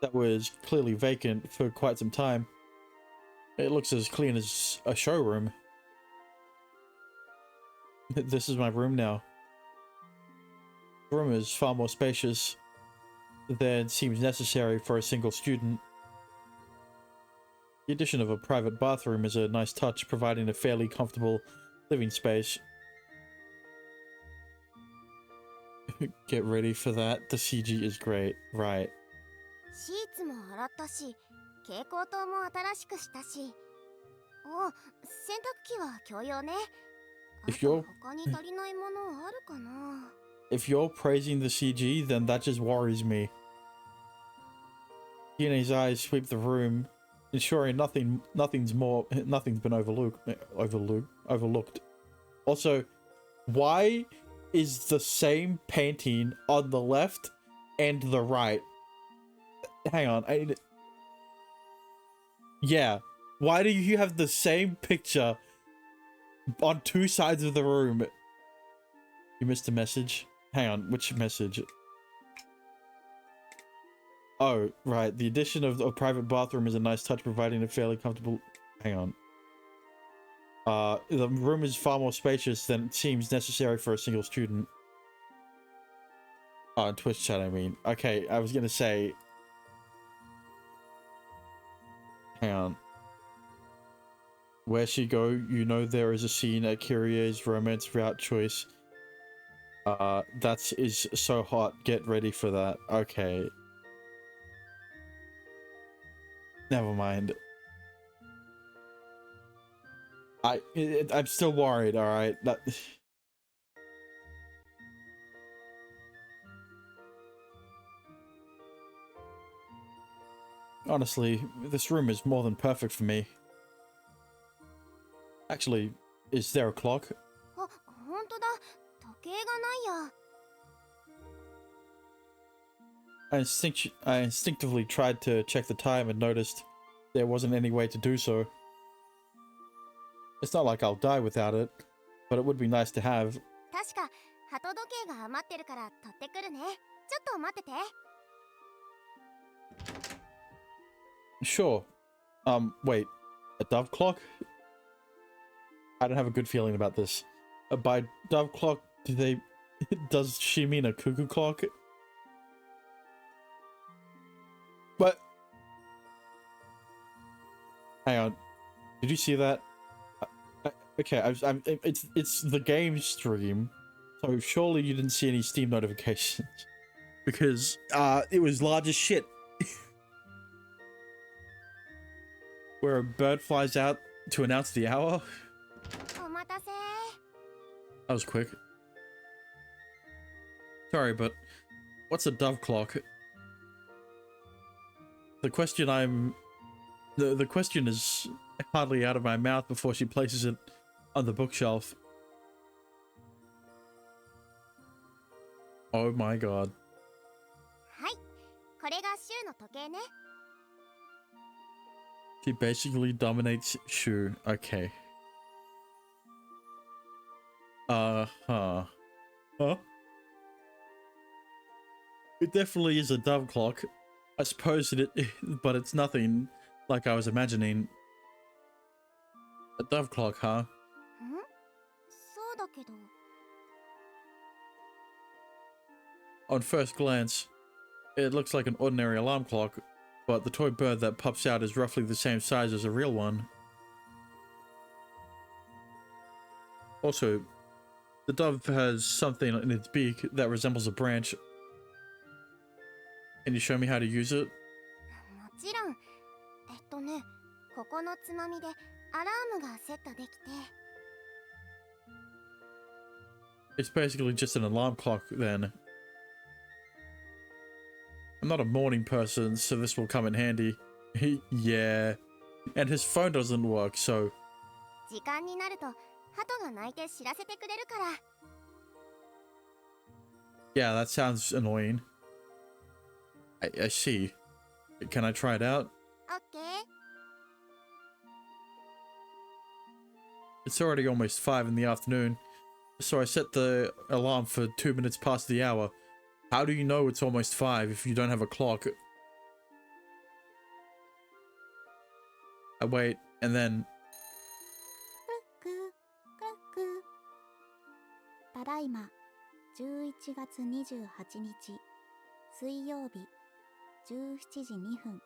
S1: that was clearly vacant for quite some time, it looks as clean as a showroom. This is my room now. The room is far more spacious than seems necessary for a single student. The addition of a private bathroom is a nice touch, providing a fairly comfortable living space. Get ready for that. The CG is great. Right.
S2: シーツも洗ったし、蛍光灯も新しくしたし。お、洗濯機は共用ね。あ
S1: If
S2: と
S1: you're
S2: 他に足りないものあるかな。
S1: if you're praising the CG, then that just worries me. Yune's eyes sweep the room, ensuring nothing's been overlooked. Also, why is the same painting on the left and the right? Hang on, yeah, why do you have the same picture on two sides of the room? You missed a message. Hang on, which message? Oh, right. The addition of a private bathroom is a nice touch, providing a fairly comfortable... Hang on. The room is far more spacious than it seems necessary for a single student. Oh, Twitch chat, I mean. Okay, I was gonna say... Hang on. Where she go, you know there is a scene at Kyrie's romance route choice. That is so hot. Get ready for that. Okay. Never mind. I'm still worried, alright? That... Honestly, this room is more than perfect for me. Actually, is there a clock?
S2: あ、本当だ。時計がないや。
S1: I instinctively tried to check the time and noticed there wasn't any way to do so. It's not like I'll die without it, but it would be nice to have.
S2: 確か鳩時計が余ってるから取ってくるね。ちょっと待ってて。
S1: Sure. Wait. A dove clock? I don't have a good feeling about this. By dove clock, does she mean a cuckoo clock? What? Hang on. Did you see that? Okay, it's the game stream, so surely you didn't see any Steam notifications. Because, it was large as shit. Where a bird flies out to announce the hour.
S2: お待たせ。
S1: That was quick. Sorry, but what's a dove clock? The question the question is hardly out of my mouth before she places it on the bookshelf. Oh my god.
S2: はい。これが週の時計ね。
S1: She basically dominates Shu. Okay. Huh. It definitely is a dove clock. I suppose but it's nothing like I was imagining. A dove clock, huh?
S2: ん？そうだけど。
S1: On first glance, It looks like an ordinary alarm clock, but the toy bird that pops out is roughly the same size as a real one. Also, the dove has something in its beak that resembles a branch. Can you show me how to use it?
S2: もちろん。ここのつまみでアラームがセットできて。
S1: It's basically just an alarm clock then. I'm not a morning person, so this will come in handy. Yeah. And his phone doesn't work, so...
S2: 時間になると鳩が鳴いて知らせてくれるから。
S1: Yeah, that sounds annoying. I see. Can I try it out?
S2: オッケー。
S1: It's already almost 5 in the afternoon, so I set the alarm for 2 minutes past the hour. How do you know it's almost 5 if you don't have a clock? I wait, and then...
S2: ククただいま11月28日水曜日17時2分。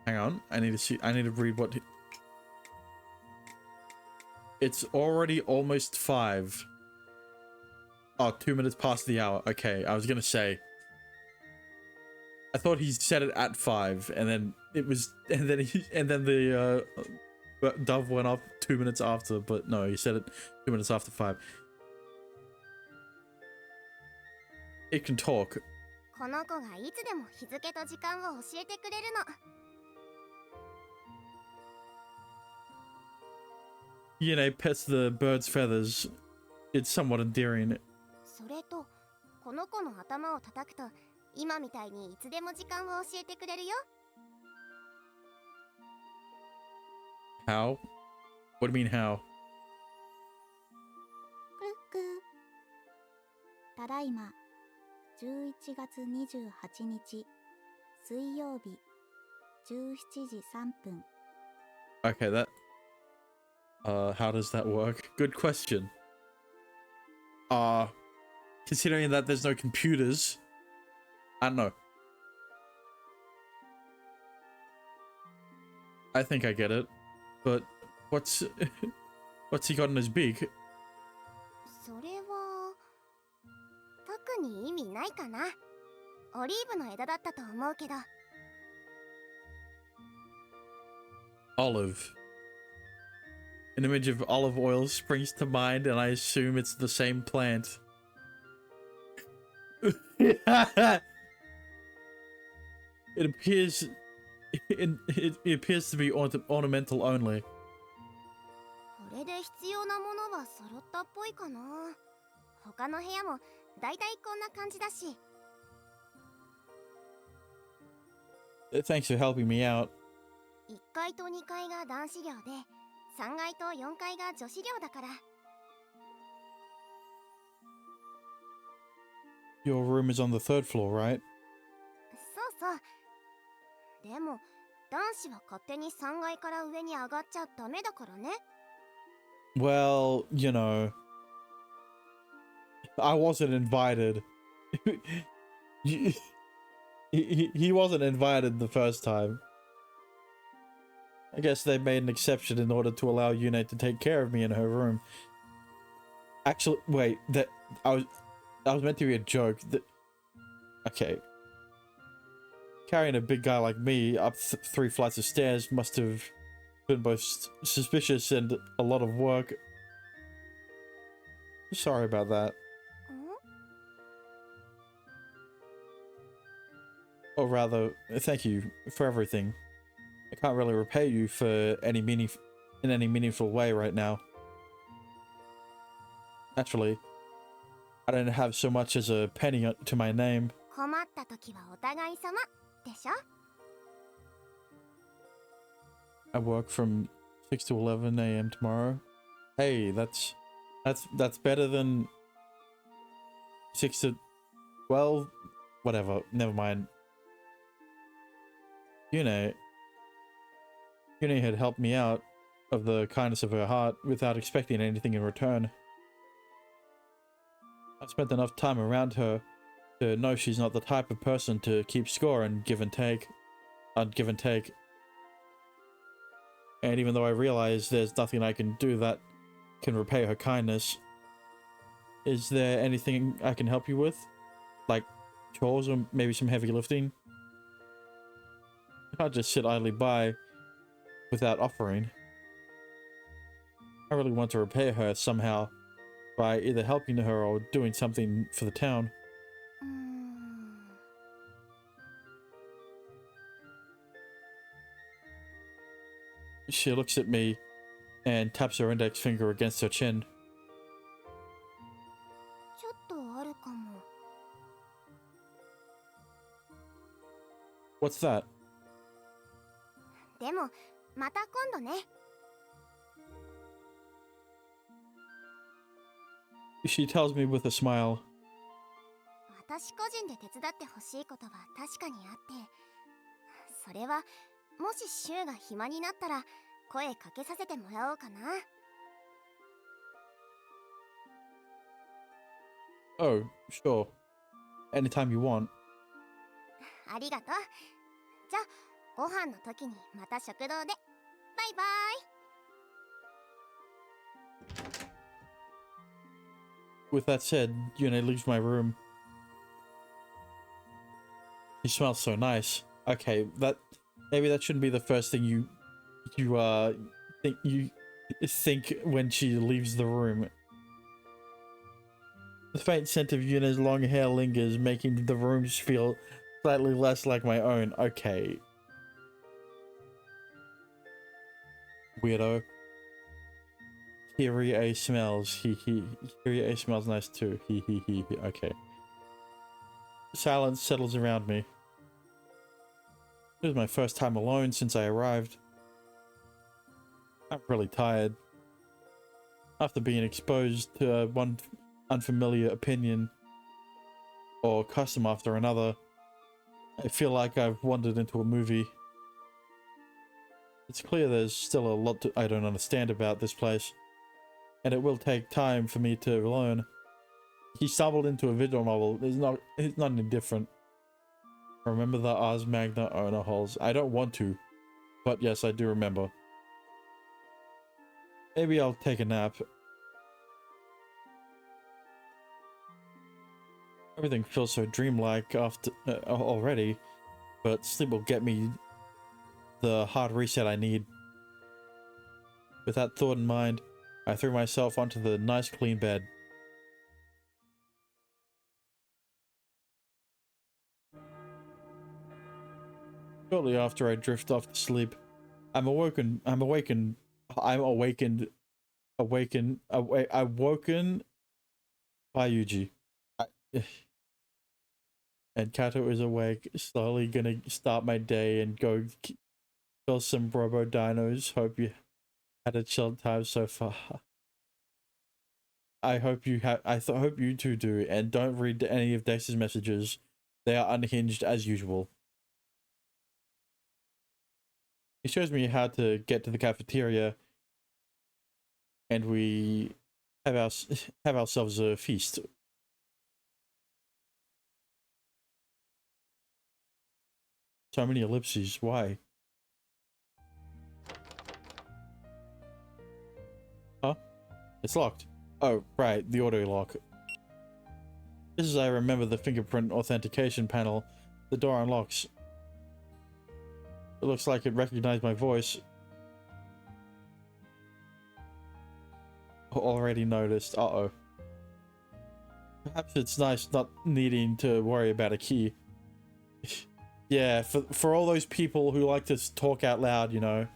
S1: Hang on, I need to read what... It's already almost 5. Oh, 2 minutes past the hour. Okay, I was gonna say. I thought he said it at 5, and then it was... And then the dove went off 2 minutes after, but no, he said it 2 minutes after 5. It can talk.
S2: この子がいつでも日付と時間を教えてくれるの。
S1: Yune pets the bird's feathers. It's somewhat endearing.
S2: それとこの子の頭を叩くと今みたいにいつでも時間を教えてくれるよ。
S1: How? What do you mean how?
S2: クただいま11月28日水曜日17時3分。
S1: Okay, that... how does that work? Good question. Considering that there's no computers, I don't know. I think I get it, but what's he got in his beak?
S2: それは特に意味ないかな。オリーブの枝だったと思うけど。
S1: Olive. An image of olive oil springs to mind, and I assume it's the same plant. It appears to be ornamental only.
S2: これで必要なものは揃ったっぽいかな。他の部屋もだいたいこんな感じだし。
S1: Thanks for helping me out.
S2: 1階と2階が男子寮で3階と4階が女子寮だから。
S1: Your room is on the 3rd floor, right?
S2: そうそう。でも男子は勝手に3階から上に上がっちゃダメだからね。
S1: Well, you know, I wasn't invited. He wasn't invited the first time. I guess they made an exception in order to allow Yune to take care of me in her room. Actually, wait, that was meant to be a joke. Okay. Carrying a big guy like me up 3 flights of stairs must have been both suspicious and a lot of work. Sorry about that. Or rather, thank you for everything. I can't really repay you for any meaningful way right now. Naturally, I don't have so much as a penny to my name.
S2: 困った時はお互い様でしょ。
S1: I work from 6 to 11 a.m. tomorrow. Hey, that's better than 6 to 12. Whatever, never mind. Yune had helped me out of the kindness of her heart without expecting anything in return. I spent enough time around her to know she's not the type of person to keep score and give and take. Give and take. And even though I realize there's nothing I can do that can repay her kindness, is there anything I can help you with? Like chores or maybe some heavy lifting? I can't just sit idly by without offering. I really want to repay her somehow by either helping her or doing something for the town.
S2: うーん
S1: She looks at me and taps her index finger against her chin.
S2: ちょっとあるかも。
S1: What's that?
S2: でもまた今度ね。
S1: She tells me with a smile.
S2: 私個人で手伝ってほしいことは確かにあって、それはもしシュウが暇になったら声かけさせてもらおうかな。
S1: Oh, sure. Anytime you want.
S2: ありがとう。じゃあご飯の時にまた食堂で。バイバイ。
S1: With that said, Yune leaves my room. He smells so nice. Okay, maybe that shouldn't be the first thing you think when she leaves the room. The faint scent of Yune's long hair lingers, making the rooms feel slightly less like my own. Okay. Weirdo. Kyrie smells. Kyrie smells nice too. Okay. Silence settles around me. This is my first time alone since I arrived. I'm really tired. After being exposed to one unfamiliar opinion or custom after another, I feel like I've wandered into a movie. It's clear there's still a lot I don't understand about this place, and it will take time for me to learn. He stumbled into a visual novel. It's not any different. Remember the Ars Magna owner holes? I don't want to, but yes, I do remember. Maybe I'll take a nap. Everything feels so dreamlike after already, but sleep will get me the hard reset I need. With that thought in mind, I threw myself onto the nice clean bed. Shortly after I drift off to sleep, I'm awoken by Yuji. And Kato is awake, slowly gonna start my day and go kill some Robo Dinos. Hope you had a chill time so far. I hope you have. Hope you two do, and don't read any of Dex's messages. They are unhinged as usual. He shows me how to get to the cafeteria, and we have ourselves a feast. So many ellipses. Why? Huh? It's locked. Oh, right, the auto lock. Just as I remember the fingerprint authentication panel, the door unlocks. It looks like it recognized my voice. Already noticed. Uh-oh. Perhaps it's nice not needing to worry about a key. Yeah, for all those people who like to talk out loud, you know.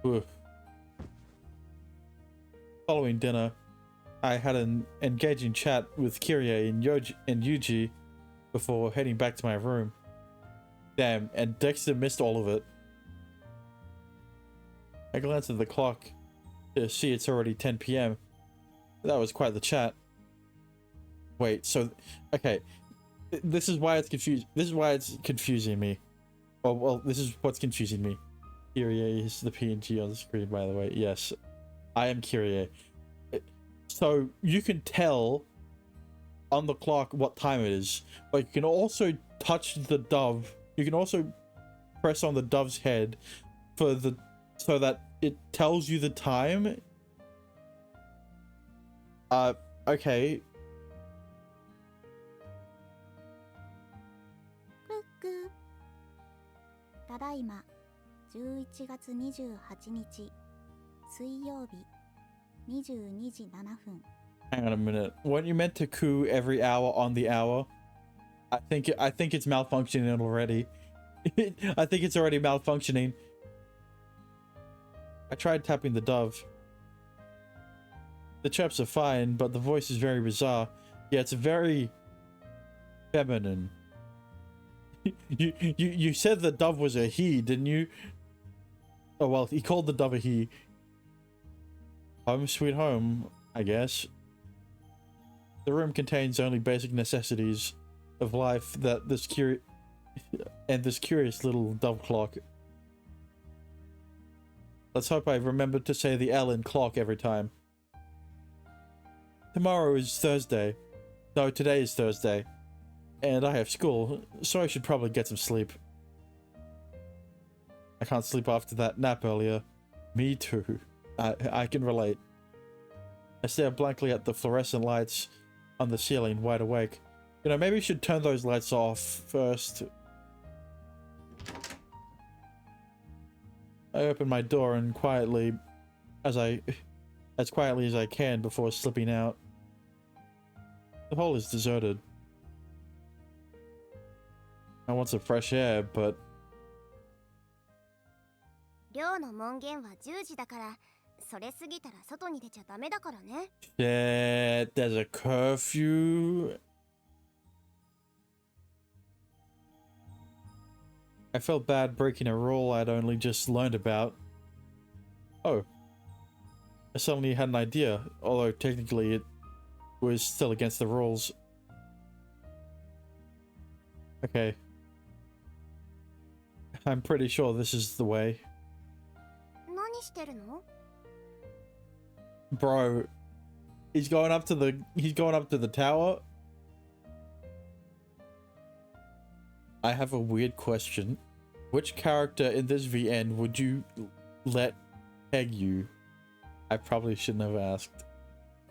S1: Oof. Following dinner, I had an engaging chat with Kyrie and Yuji before heading back to my room. Damn, and Dexter missed all of it. I glanced at the clock to see it's already 10 p.m. That was quite the chat. Wait, so... Okay. This is why it's confusing. This is why it's confusing me. Oh, well, this is what's confusing me. Kyrie is the PNG on the screen, by the way. Yes. I am Kyrie. So you can tell on the clock what time it is, but you can also touch the dove. You can also press on the dove's head so that it tells you the time. Okay.
S2: クック。ただいま11月28日水曜日22時7分。
S1: Hang on a minute. Weren't you meant to coo every hour on the hour? I think it's malfunctioning already. I think it's already malfunctioning. I tried tapping the dove. The chirps are fine, but the voice is very bizarre. Yeah, it's very feminine. You said the dove was a he, didn't you? Oh well, he called the dove a he. Home sweet home, I guess. The room contains only basic necessities of life that this curious little dove clock. Let's hope I remember to say the L in clock every time. Tomorrow is Thursday. No, today is Thursday. And I have school, so I should probably get some sleep. I can't sleep after that nap earlier. Me too. I can relate. I stare blankly at the fluorescent lights on the ceiling, wide awake. You know, maybe we should turn those lights off first. I open my door and quietly as quietly as I can before slipping out. The hall is deserted. I want some fresh air, but
S2: 寮の門限は10時だから、それ過ぎたら外に出ちゃダメだからね。
S1: shit, there's a curfew. I felt bad breaking a rule I'd only just learned about. Oh. I suddenly had an idea, although technically it was still against the rules. Okay. I'm pretty sure this is the way.
S2: 何してるの?
S1: Bro, he's going up to the tower. I have a weird question. Which character in this VN would you let peg you? I probably shouldn't have asked.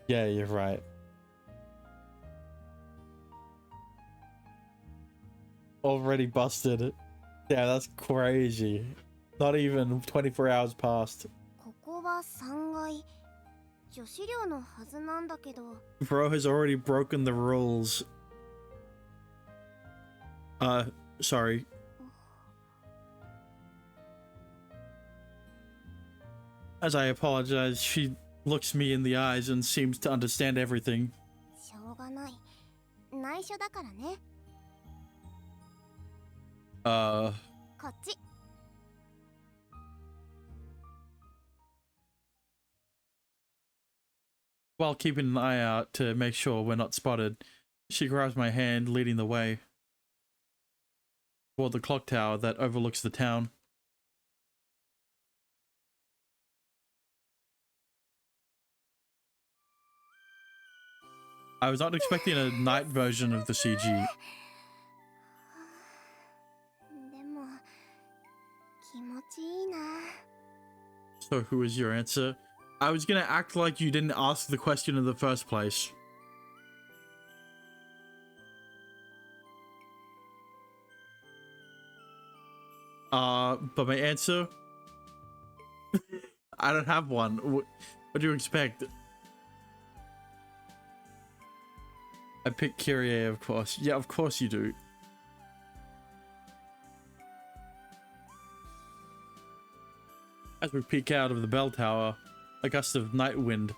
S1: Yeah, you're right. Already busted. Yeah, that's crazy. Not even 24 hours passed.
S2: ここは3階。女子寮のはずなんだけど。
S1: Bro has already broken the rules. Sorry. As I apologize, she looks me in the eyes and seems to understand everything.
S2: しょうがない。内緒だからね。こっち。
S1: While keeping an eye out to make sure we're not spotted, she grabs my hand, leading the way toward the clock tower that overlooks the town. I was not expecting a night version of the CG.
S2: でも気持ちいいな。
S1: So who is your answer? I was gonna act like you didn't ask the question in the first place. But my answer? I don't have one. What do you expect? I picked Kyrie, of course. Yeah, of course you do. As we peek out of the bell tower, a gust of night wind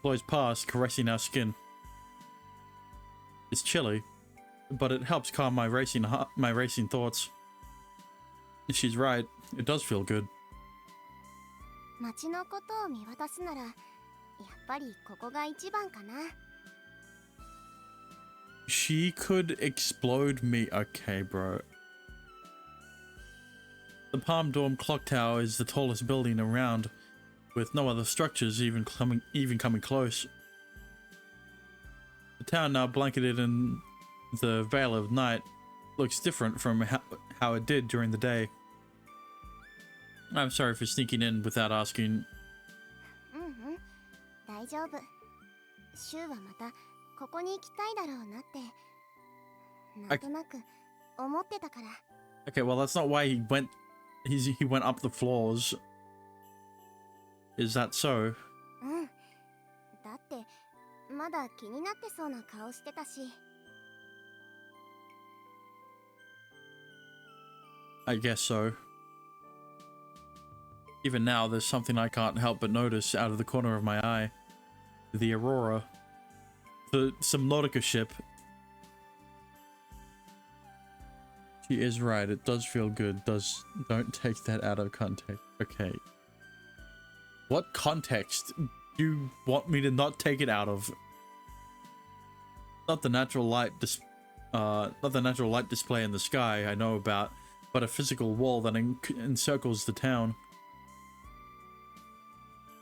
S1: blows past, caressing our skin. It's chilly, but it helps calm my racing thoughts. She's right, it does feel good.
S2: 街のことを見渡すなら、やっぱりここが一番かな。
S1: She could explode me. Okay, bro. The Palm Dome Clock Tower is the tallest building around, with no other structures even coming close. town now blanketed in the veil of night looks different from how it did during the day. I'm sorry for sneaking in without asking.
S2: 大丈夫。シュウはまたここに行きたいだろうなってなんとなく思ってたから。
S1: Okay, well that's not why he went up the floors. Is that so?
S2: だってまだ気になってそうな顔してたし。
S1: I guess so. Even now, there's something I can't help but notice out of the corner of my eye. The Aurora. The Subnautica ship. She is right, it does feel good. Don't take that out of context. Okay. What context do you want me to not take it out of? Not the natural light display in the sky I know about, but a physical wall that encircles the town.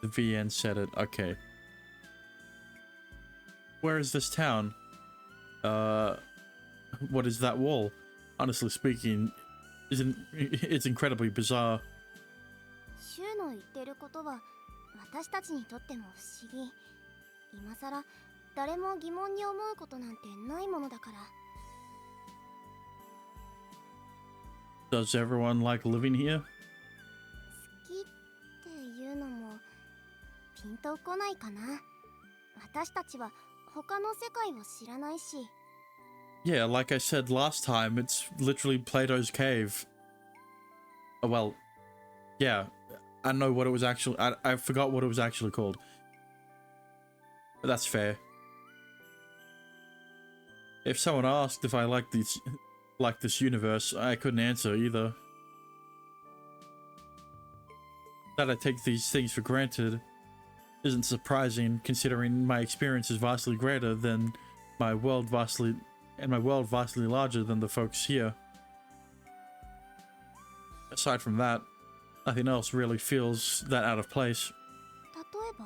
S1: The VN said it. Okay. Where is this town? What is that wall? Honestly speaking, it's incredibly bizarre.
S2: シュウの言ってることは私たちにとっても不思議。今さら誰も疑問に思うことなんてないものだから。
S1: Does everyone like living here?
S2: 好きっていうのもピンとこないかな。私たちは他の世界を知らないし。
S1: Yeah, like I said last time, it's literally Plato's cave. Oh, well, yeah, I know what it was actually. I forgot what it was actually called. But that's fair. If someone asked if I like this universe, I couldn't answer either. That I take these things for granted isn't surprising, considering my experience is vastly greater than my world vastly larger than the folks here. Aside from that, nothing else really feels that out of place.
S2: 例えば？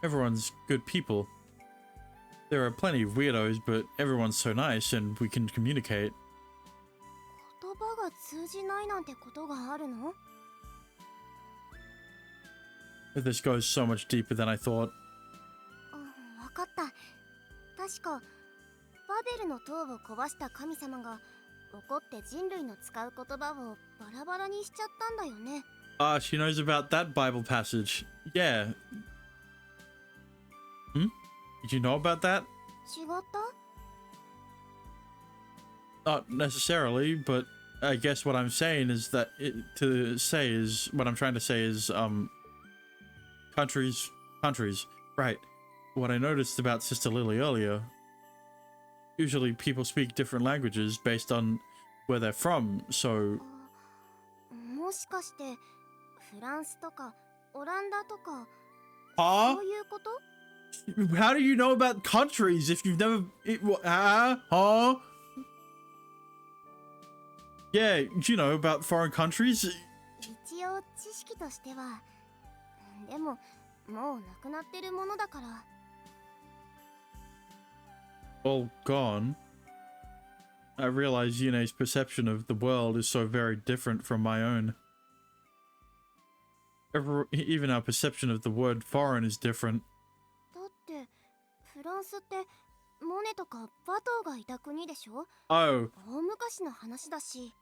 S1: Everyone's good people. There are plenty of weirdos, but everyone's so nice and we can communicate.
S2: 言葉が通じないなんてことがあるの？
S1: This goes so much deeper than I thought.
S2: わかった。確かバベルの塔を壊した神様が怒って人類の使う言葉をバラバラにしちゃったんだよね。
S1: Ah, she knows about that Bible passage. Yeah. Did you know about that?
S2: 違った？
S1: Not necessarily, but I guess what I'm saying is that what I'm trying to say is, countries, right. What I noticed about Sister Lily earlier, usually people speak different languages based on where they're from, so...
S2: もしかしてフランスとかオランダとか
S1: Huh?
S2: そういうこと？
S1: How do you know about countries if you've never... Huh? Yeah, you know about foreign countries?
S2: 一応知識としては。でももうなくなってるものだから。
S1: All gone. I realize Yune's perception of the world is so very different from my own. Even our perception of the word foreign is different.
S2: だってフランスってモネとかバトーがいた国でしょ？
S1: Oh,
S2: 大昔の話だし。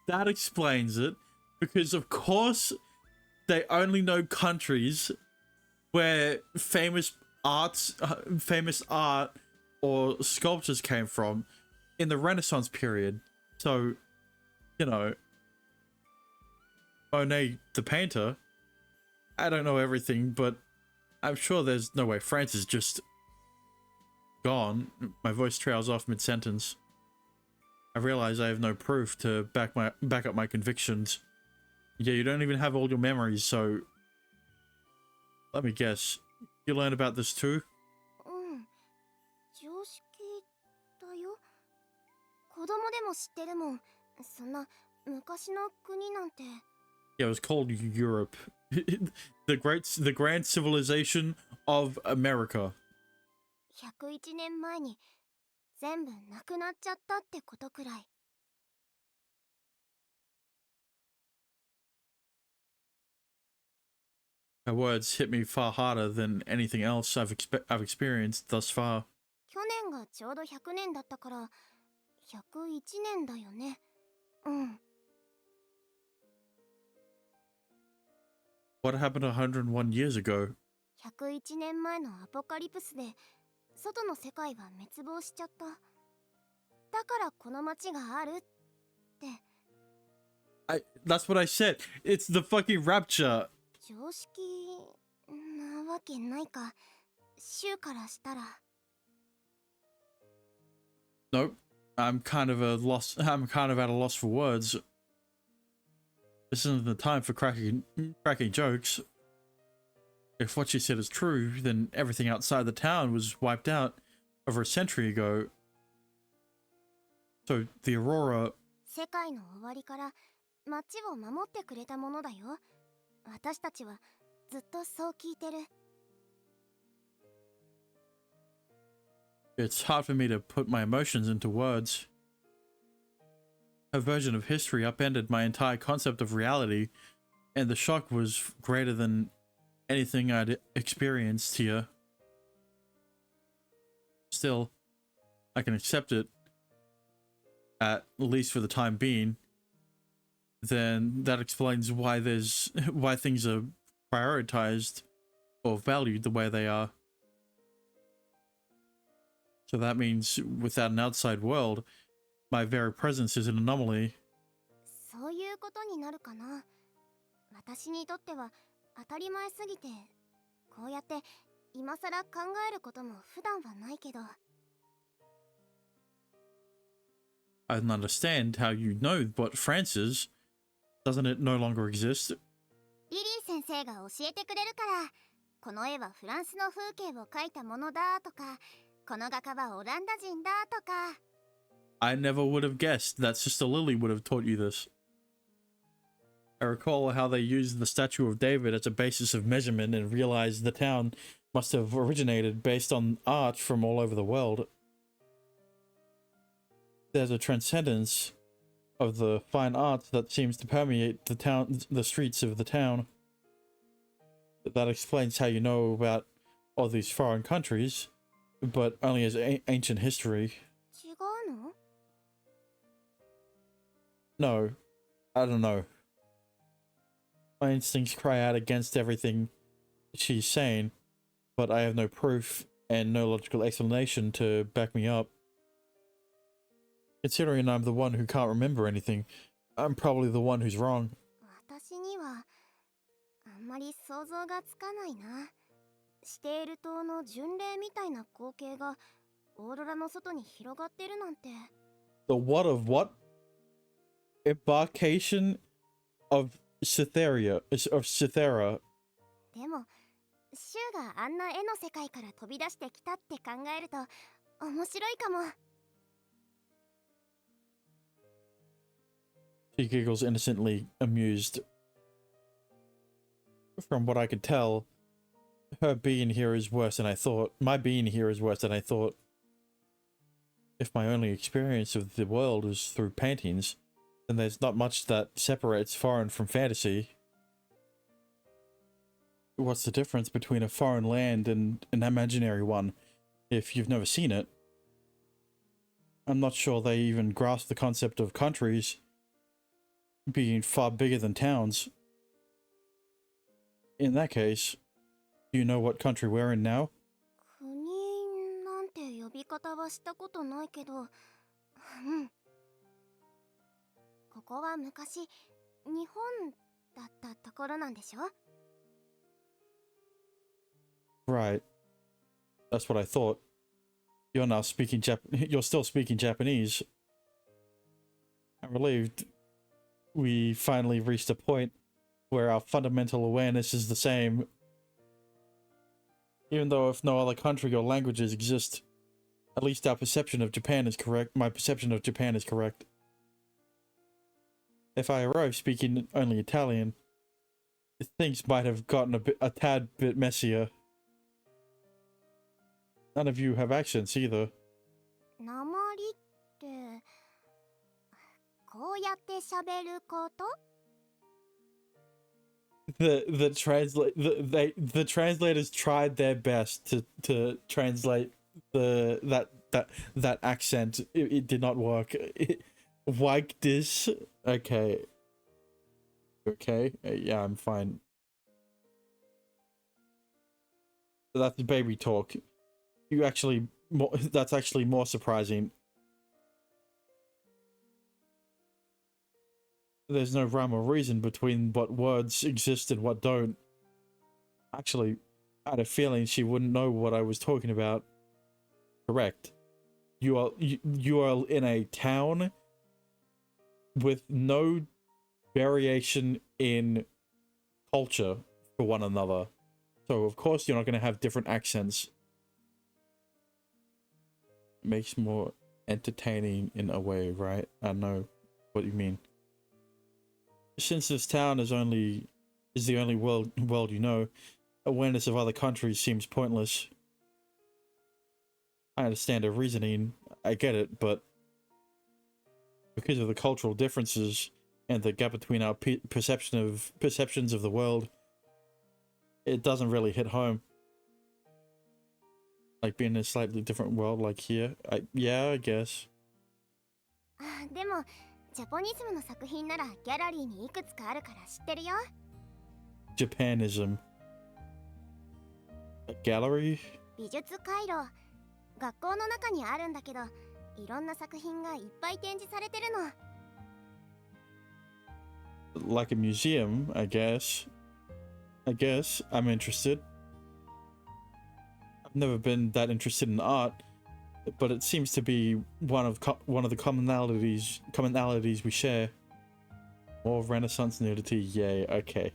S1: that explains it. Because of course they only know countries where famous art or sculptures came from in the Renaissance period. So, you know, Monet the painter, I don't know everything, but I'm sure there's no way France is just gone. My voice trails off mid-sentence. I realize I have no proof to back up my convictions. Yeah, you don't even have all your memories, so... Let me guess. You learned about this too?
S2: 常識だよ。子供でも知ってるもん。そんな昔の国なんて。
S1: Yeah, it was called Europe. the grand civilization of America.
S2: 101年前に全部なくなっちゃったってことくらい。
S1: Her words hit me far harder than anything else I've experienced thus far.
S2: 去年がちょうど100年だったから101年だよね。うん。
S1: What happened 101 years ago?
S2: 101年前のアポカリプスで外の世界は滅亡しちゃった。だからこの街があるって。
S1: That's what I said. It's the fucking rapture.
S2: 常識なわけないか。州からしたら。
S1: Nope. I'm kind of at a loss for words. This isn't the time for cracking jokes. If what she said is true, then everything outside the town was wiped out over a century ago. So the Aurora...
S2: 世界の終わりから街を守ってくれたものだよ。私たちはずっとそう聞いてる。
S1: It's hard for me to put my emotions into words. Her version of history upended my entire concept of reality, and the shock was greater than anything I'd experienced here. Still, I can accept it, at least for the time being. Then that explains why things are prioritized or valued the way they are. So that means without an outside world, my very presence is an anomaly.
S2: そういうことになるかな。私にとっては当たり前すぎて、こうやって今さら考えることも普段はないけど。
S1: I don't understand how you know what France is. Doesn't it no longer exist?
S2: リリー先生が教えてくれるから、この絵はフランスの風景を描いたものだとか、この画家はオランダ人だとか。
S1: I never would have guessed that Sister Lily would have taught you this. I recall how they used the statue of David as a basis of measurement and realized the town must have originated based on art from all over the world. There's a transcendence of the fine arts that seems to permeate the streets of the town. That explains how you know about all these foreign countries, but only as ancient history.
S2: 違うの？
S1: No, I don't know. My instincts cry out against everything she's saying, but I have no proof and no logical explanation to back me up. Considering I'm the one who can't remember anything, I'm probably the one who's wrong.
S2: 私にはあんまり想像がつかないな。シテール島の巡礼みたいな光景がオーロラの外に広がってるなんて。
S1: The what? Embarkation of Cythera.
S2: でも、シュウがあんな絵の世界から飛び出してきたって考えると面白いかも。
S1: She giggles innocently amused. From what I could tell, her being here is worse than I thought. My being here is worse than I thought. If my only experience of the world was through paintings, then there's not much that separates foreign from fantasy. What's the difference between a foreign land and an imaginary one, if you've never seen it? I'm not sure they even grasp the concept of countries being far bigger than towns. In that case, do you know what country we're in now?
S2: 国なんて呼び方はしたことないけど、うん。ここは昔、日本だったところなんでしょ？
S1: Right. That's what I thought. You're still speaking Japanese. I'm relieved we finally reached a point where our fundamental awareness is the same. Even though if no other country or languages exist, at least our perception of Japan is correct. My perception of Japan is correct. If I arrive speaking only Italian, things might have gotten a tad bit messier. None of you have accents either.
S2: なまりってこうやって喋ること？
S1: The translators tried their best to translate that accent. It did not work. Like this. Okay. Okay. Yeah, I'm fine. That's baby talk. You actually that's actually more surprising. There's no rhyme or reason between what words exist and what don't. Actually, I had a feeling she wouldn't know what I was talking about. Correct. You are in a town with no variation in culture for one another. So of course you're not going to have different accents. Makes more entertaining in a way, right? I know what you mean. Since this town is the only world you know, awareness of other countries seems pointless. I understand her reasoning, I get it, but because of the cultural differences and the gap between our perceptions of the world, it doesn't really hit home. Like being in a slightly different world, like here. Yeah, I guess.
S2: でもジャポニズムの作品ならギャラリーにいくつかあるから知ってるよ。
S1: Japanism. A gallery?
S2: 美術回廊。学校の中にあるんだけど、いろんな作品がいっぱい展示されてるの。
S1: Like a museum, I guess. I'm interested. I've never been that interested in art, but it seems to be one of the commonalities we share. More Renaissance nudity, yay, okay.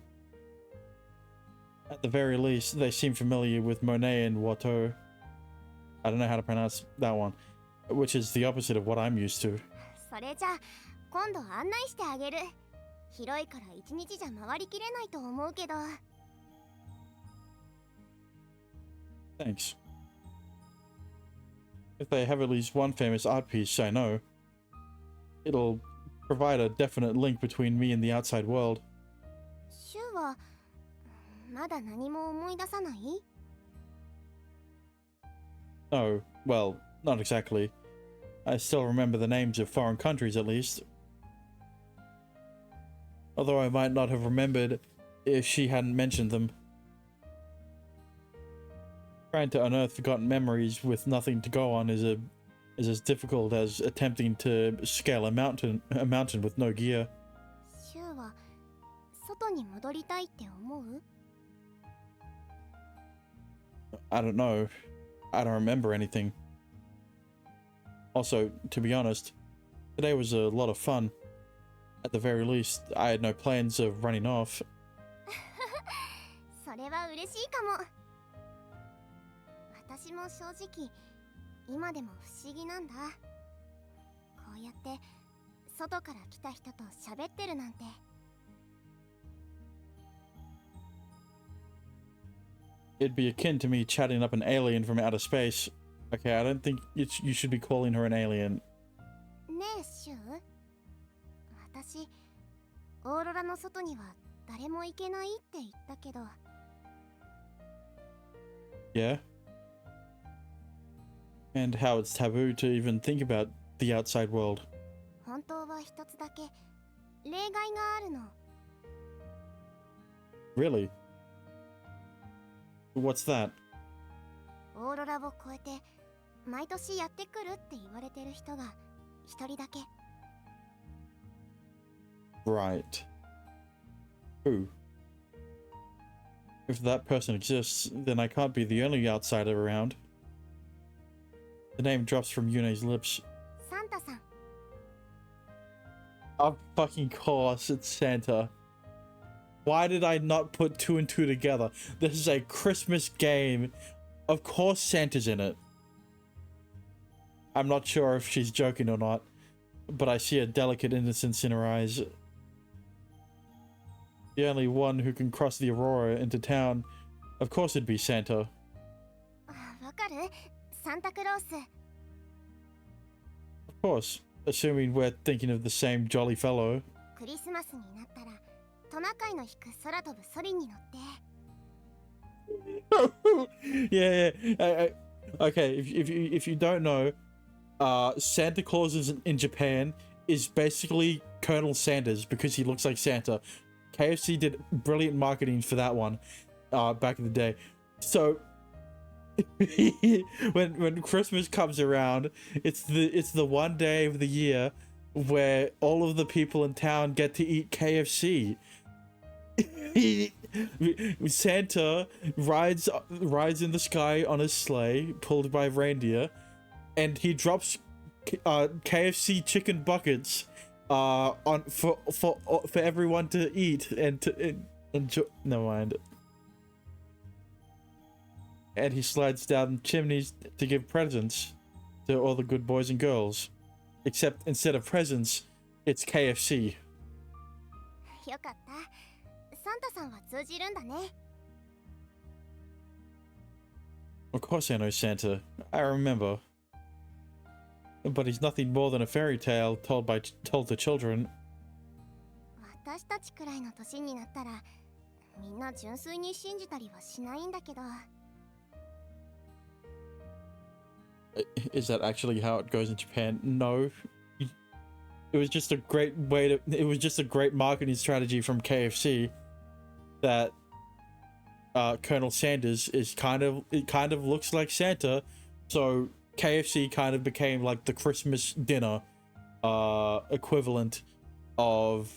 S1: At the very least, they seem familiar with Monet and Watteau. I don't know how to pronounce that one, which is the opposite of what I'm used to.
S2: それじゃあ今度案内してあげる。広いから一日じゃ回りきれないと思うけど。
S1: Thanks. If they have at least one famous art piece I know, it'll provide a definite link between me and the outside world.
S2: シュウはまだ何も思い出さない？
S1: Oh, well, not exactly. I still remember the names of foreign countries at least. Although I might not have remembered if she hadn't mentioned them. Trying to unearth forgotten memories with nothing to go on is as difficult as attempting to scale a mountain with no gear.
S2: シュウは外に戻りたいって思う？
S1: I don't know. I don't remember anything. Also, to be honest, today was a lot of fun. At the very least, I had no plans of running off.
S2: それは嬉しいかも。私も正直今でも不思議なんだ。こうやって外から来た人と喋ってるなんて。
S1: It'd be akin to me chatting up an alien from outer space. Okay, I don't think you should be calling her an alien.
S2: ねえシュウ、私オーロラの外には誰も行けないって言ったけど。
S1: Yeah? And how it's taboo to even think about the outside world.
S2: 本当は一つだけ例外があるの。
S1: Really? What's that?
S2: オーロラを越えて毎年やってくるって言われてる人が一人だけ。
S1: Right. Who? If that person exists, then I can't be the only outsider around. The name drops from Yune's lips.
S2: サンタさん。
S1: Of fucking course, it's Santa. Why did I not put two and two together? This is a Christmas game. Of course Santa's in it. I'm not sure if she's joking or not, but I see a delicate innocence in her eyes. The only one who can cross the Aurora into town. Of course it'd be Santa.
S2: わかる？サンタクロース。
S1: Of course. Assuming we're thinking of the same jolly fellow.
S2: クリスマスになったらトナカイの引く空飛ぶソリに乗って。
S1: Yeah, yeah. Okay, if you don't know, Santa Claus in Japan is basically Colonel Sanders because he looks like Santa. KFC did brilliant marketing for that one back in the day. So when Christmas comes around, it's the one day of the year where all of the people in town get to eat KFC. Santa rides in the sky on a sleigh pulled by reindeer, and he drops KFC chicken buckets on for everyone to eat and to enjoy. Never mind. And he slides down chimneys to give presents to all the good boys and girls, except instead of presents, it's KFC.
S2: よかった。サンタさんは通じるんだね。
S1: Of course I know Santa. I remember. But he's nothing more than a fairy tale told to children.
S2: 私たちくらいの年になったらみんな純粋に信じたりはしないんだけど。
S1: Is that actually how it goes in Japan? No. It was just a great marketing strategy from KFC that Colonel Sanders kind of looks like Santa, so KFC kind of became like the Christmas dinner equivalent of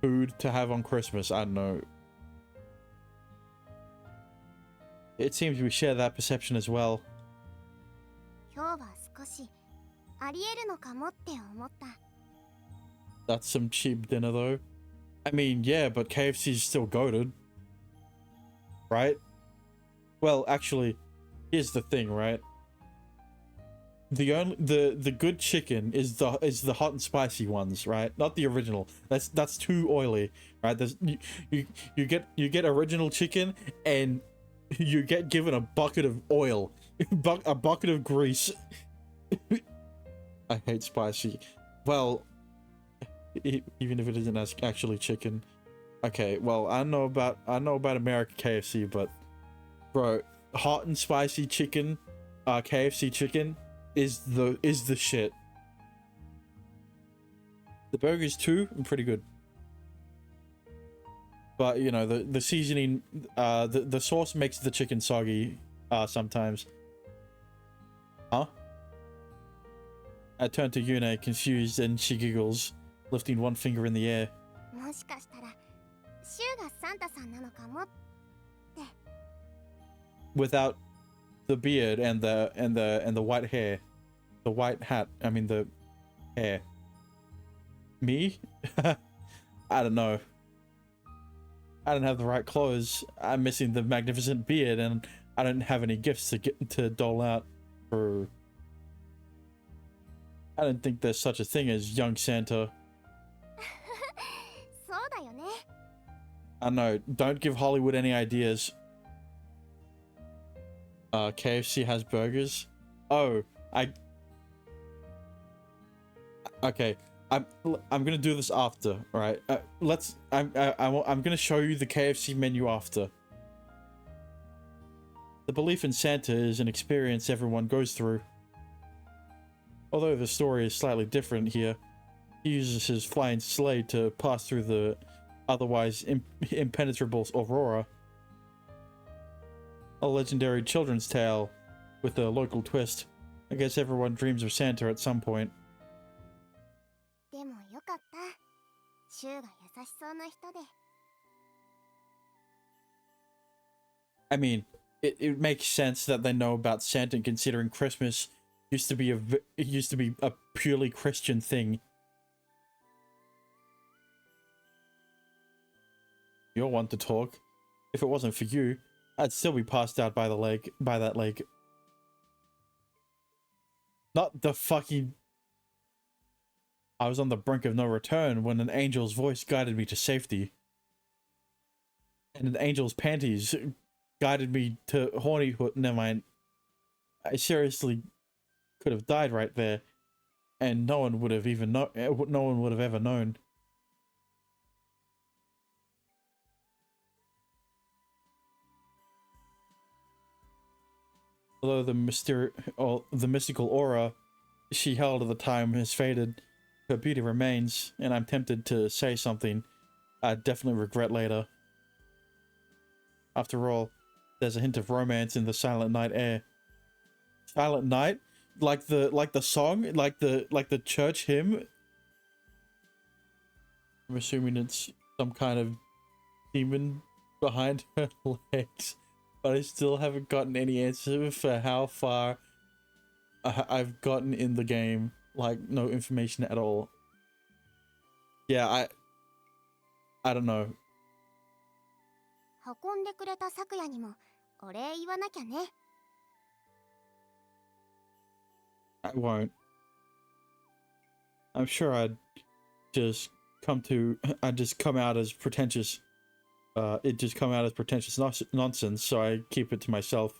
S1: food to have on Christmas. I don't know. It seems we share that perception as well.
S2: 今日は少しありえるのかもって思った。
S1: That's some cheap dinner though. I mean, yeah, but KFC's still goated. Right? Well, actually, here's the thing, right? The good chicken is the hot and spicy ones, right? Not the original. That's too oily, right? You get original chicken and you get given a bucket of oil, a bucket of grease. I hate spicy. Well, even if it isn't actually chicken. Okay, well, I know about American KFC, but bro, hot and spicy chicken, KFC chicken is the shit. The burgers too, are pretty good. But you know, the seasoning, the sauce makes the chicken soggy sometimes. Huh? I turn to Yune, confused, and she giggles, lifting one finger in the air.
S2: もしかしたらシュウがサンタさんなのかも。
S1: Without the beard and the white hair, the white hat. I mean the hair. Me? I don't know. I don't have the right clothes. I'm missing the magnificent beard, and I don't have any gifts to dole out for. I don't think there's such a thing as young Santa.
S2: そうだよね。
S1: I know. Don't give Hollywood any ideas. KFC has burgers. Oh, okay. I'm gonna do this after, right? I'm gonna show you the KFC menu after. The belief in Santa is an experience everyone goes through. Although the story is slightly different here, he uses his flying sleigh to pass through the otherwise impenetrable Aurora. A legendary children's tale with a local twist. I guess everyone dreams of Santa at some point.
S2: でもよかった。シュウが優しそうな人で。
S1: I mean, it makes sense that they know about Santa, considering Christmas used to be a purely Christian thing. You're one to talk. If it wasn't for you, I'd still be passed out by that lake. Not the fucking... I was on the brink of no return when an angel's voice guided me to safety. And an angel's panties guided me to hornyhood. Never mind. I seriously could have died right there, and no one would have no one would have ever known. Although the mystical aura she held at the time has faded, her beauty remains, and I'm tempted to say something I'd definitely regret later. After all, there's a hint of romance in the Silent Night air. Silent Night? Like the song? Like the church hymn? I'm assuming it's some kind of demon behind her legs. But I still haven't gotten any answer for how far I've gotten in the game. Like, no information at all. Yeah, I don't know.
S2: 運んでくれた咲夜にもお礼言わなきゃね。
S1: I won't. I'm sure I'd just come out as pretentious. It'd just come out as pretentious nonsense, so I keep it to myself.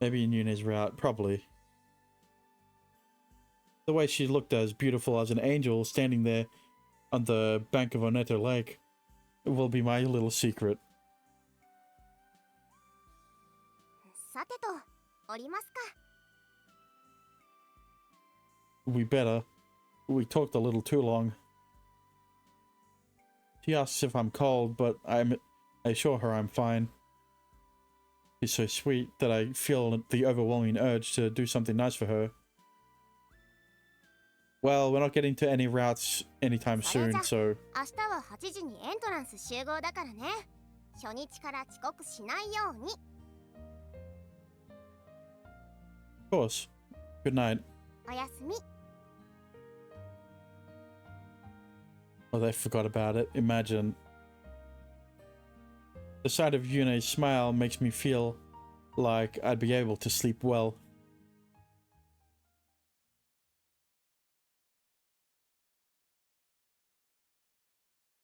S1: Maybe in Yune's route, probably. The way she looked as beautiful as an angel standing there on the bank of Oneto Lake will be my little secret.
S2: さてと、降りますか。
S1: We better. We talked a little too long. She asks if I'm cold, but I assure her I'm fine. She's so sweet that I feel the overwhelming urge to do something nice for her. Well, we're not getting to any routes anytime soon, so...
S2: 明日は8時にエントランス集合だからね。初日から遅刻しないように。
S1: Of course. Good night.
S2: おやすみ。
S1: Oh, they forgot about it. Imagine. The sight of Yune's smile makes me feel like I'd be able to sleep well.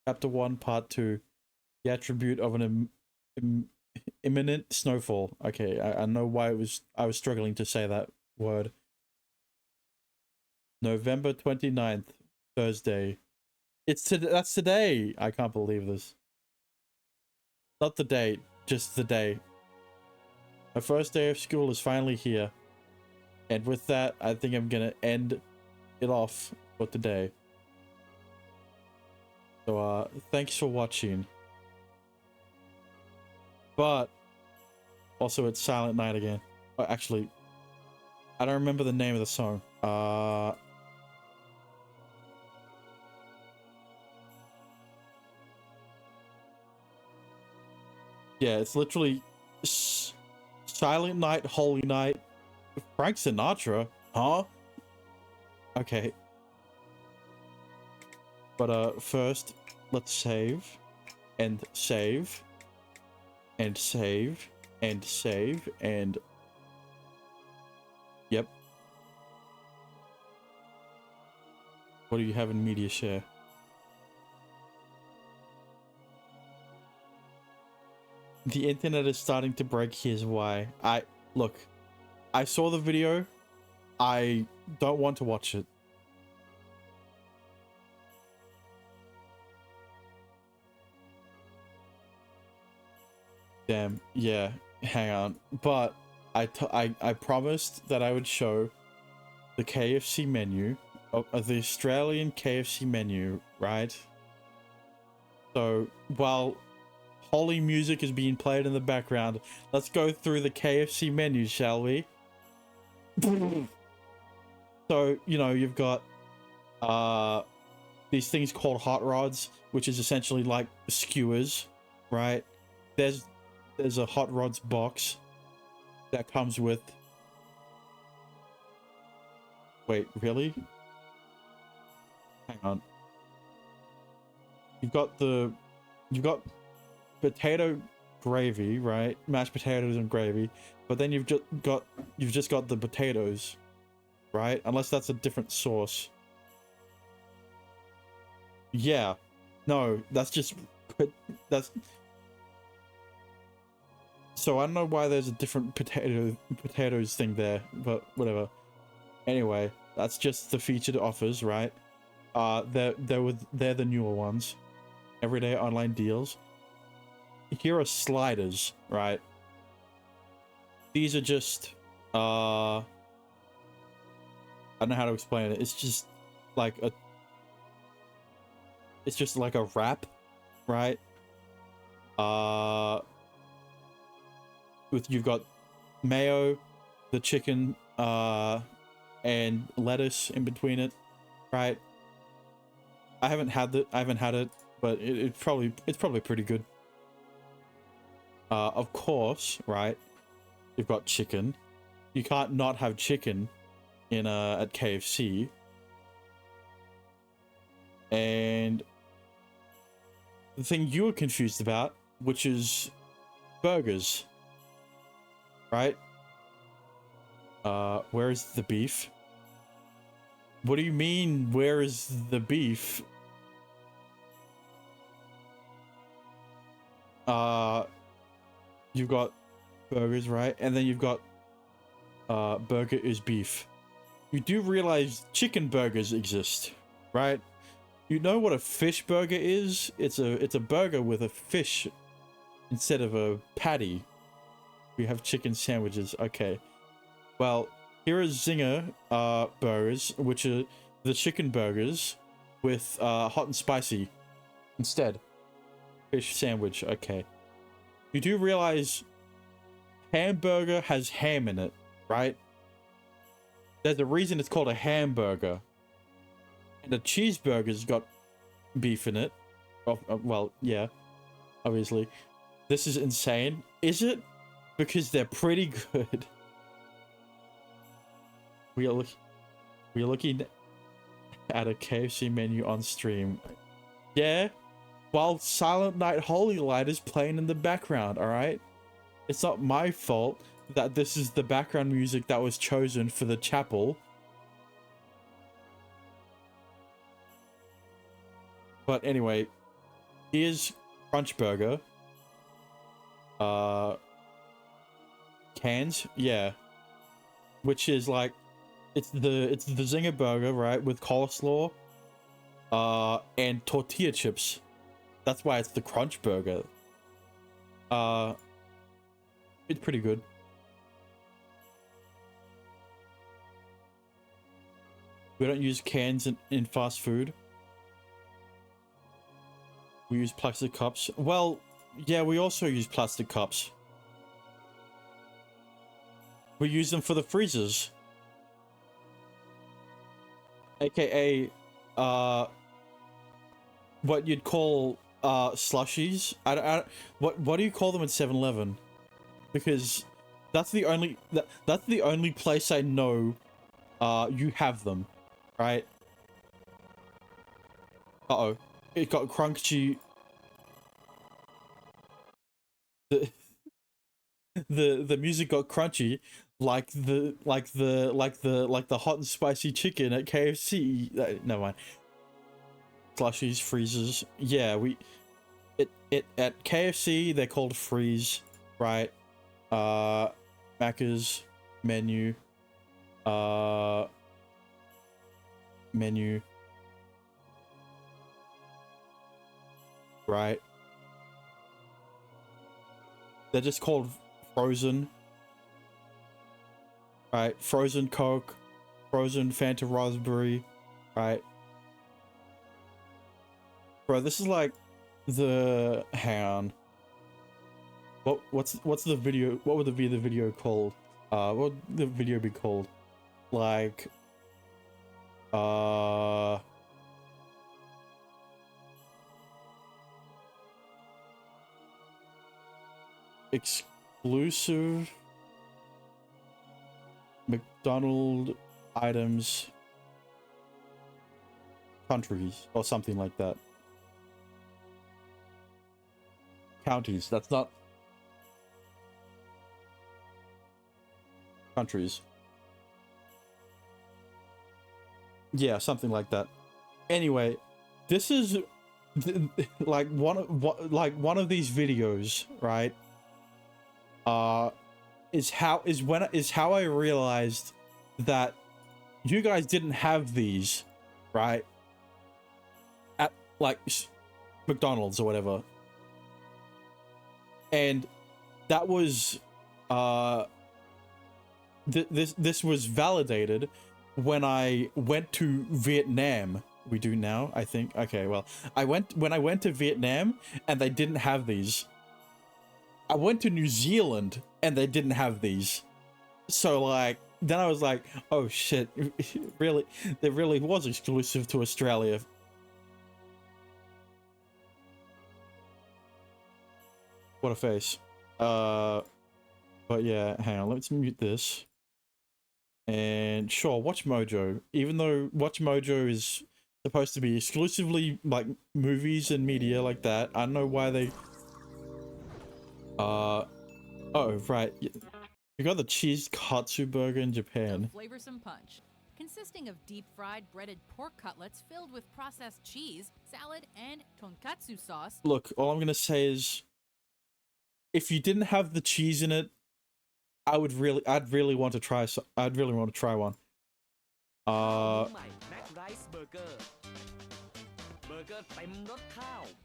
S1: Chapter 1, Part 2. The attribute of an imminent snowfall. Okay, I know why I was struggling to say that word. November 29th, Thursday. That's today! I can't believe this. Not the date, just the day. My first day of school is finally here. And with that, I think I'm gonna end it off for today. So, thanks for watching. But, also it's Silent Night again. Oh, actually, I don't remember the name of the song. Yeah, it's literally Silent Night, Holy Night, Frank Sinatra, huh? Okay. But first, let's save, and save, and save, and save, and... Yep. What do you have in media share? The internet is starting to break. Here's why. Look, I saw the video. I don't want to watch it. Damn, yeah, hang on. But I promised that I would show the KFC menu, the Australian KFC menu, right? So, while holy music is being played in the background, let's go through the KFC menu, shall we? So, you know, you've got these things called hot rods, which is essentially like skewers, right? There's a hot rods box that comes with... Wait, really? Hang on. You've got potato gravy, right? Mashed potatoes and gravy, but then you've just got the potatoes, right? Unless that's a different source. Yeah. No, that's just... That's... So I don't know why there's a different potatoes thing there, but whatever. Anyway, that's just the featured offers, right? They're the newer ones. Everyday online deals. Here are sliders, right? These are just I don't know how to explain it. It's just like a wrap, right? You've got mayo, the chicken, and lettuce in between it, right? I haven't had it, but it's probably pretty good. Of course, right? You've got chicken. You can't not have chicken in at KFC. And the thing you were confused about, which is burgers, right? Where is the beef? What do you mean, where is the beef? You've got burgers, right? And then you've got burger is beef. You do realize chicken burgers exist, right? You know what a fish burger is? It's a burger with a fish instead of a patty. We have chicken sandwiches. Okay. Well, here are Zinger burgers, which are the chicken burgers with hot and spicy instead. Fish sandwich. Okay. You do realize hamburger has ham in it, right? There's a reason it's called a hamburger. And the cheeseburger's got beef in it. Well, yeah, obviously. This is insane. Is it? Because they're pretty good. We are looking at a KFC menu on stream. Yeah, while Silent Night Holy Light is playing in the background, alright? It's not my fault that this is the background music that was chosen for the chapel. But anyway, here's Crunch Burger. Cans, yeah. Which is like, it's the Zinger burger, right, with coleslaw, and tortilla chips. That's why it's the Crunch Burger. It's pretty good. We don't use cans in fast food. We use plastic cups. Well, yeah, we also use plastic cups. We use them for the freezers. AKA, what you'd call, slushies. What do you call them at 7-Eleven? Because that's the only place I know, you have them, right? Uh-oh. It got crunchy. The music got crunchy like the hot and spicy chicken at KFC. Never mind. Slushies, freezers. Yeah, it at KFC they're called freeze, right? Macca's menu. Menu. Right. They're just called frozen. Right, frozen Coke, frozen Fanta Raspberry, right? Bro, this is like the hang on. What's the video? What would the video called? What would the video be called? Like exclusive McDonald's items countries or something like that. Counties, that's not countries. Yeah, something like that. Anyway, this is like one of these videos, right? Is how I realized that you guys didn't have these, right? At like McDonald's or whatever. And that was this was validated when I went to Vietnam. We do now, I think. Okay, well, when I went to Vietnam and they didn't have these. I went to New Zealand and they didn't have these. So like then I was like, oh shit, really, there really was exclusive to Australia. What a face. But yeah, hang on, let's mute this. And sure, Watch Mojo. Even though Watch Mojo is supposed to be exclusively like movies and media like that, I don't know why they oh right. You got the cheese katsu burger in Japan.
S7: Flavorsome punch, consisting of deep-fried breaded pork cutlets filled with processed cheese, salad, and tonkatsu sauce.
S1: Look, all I'm gonna say is, if you didn't have the cheese in it, I'd really want to try. I'd really want to try one.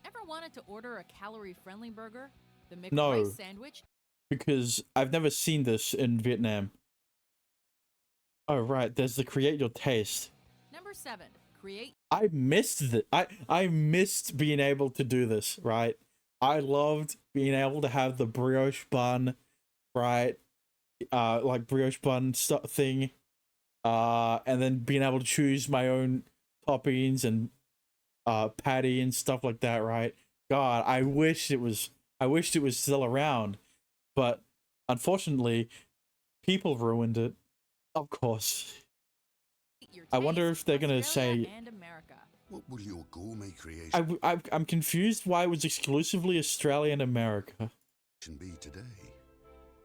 S7: Ever wanted to order a calorie-friendly burger? The McRice
S1: No.
S7: sandwich?
S1: Because I've never seen this in Vietnam. Oh right, there's the create your taste.
S7: Number 7. Create.
S1: I missed it. I missed being able to do this, right? I loved being able to have the brioche bun, right? Like brioche bun thing. And then being able to choose my own toppings and patty and stuff like that, right? God, I wished it was still around. But unfortunately, people ruined it. Of course.
S7: Your
S1: I wonder
S7: taste,
S1: if they're gonna
S7: Australia
S1: say.
S7: and America.
S8: What will your gourmet creation
S1: I'm confused why it was exclusively Australia and America.
S8: be today?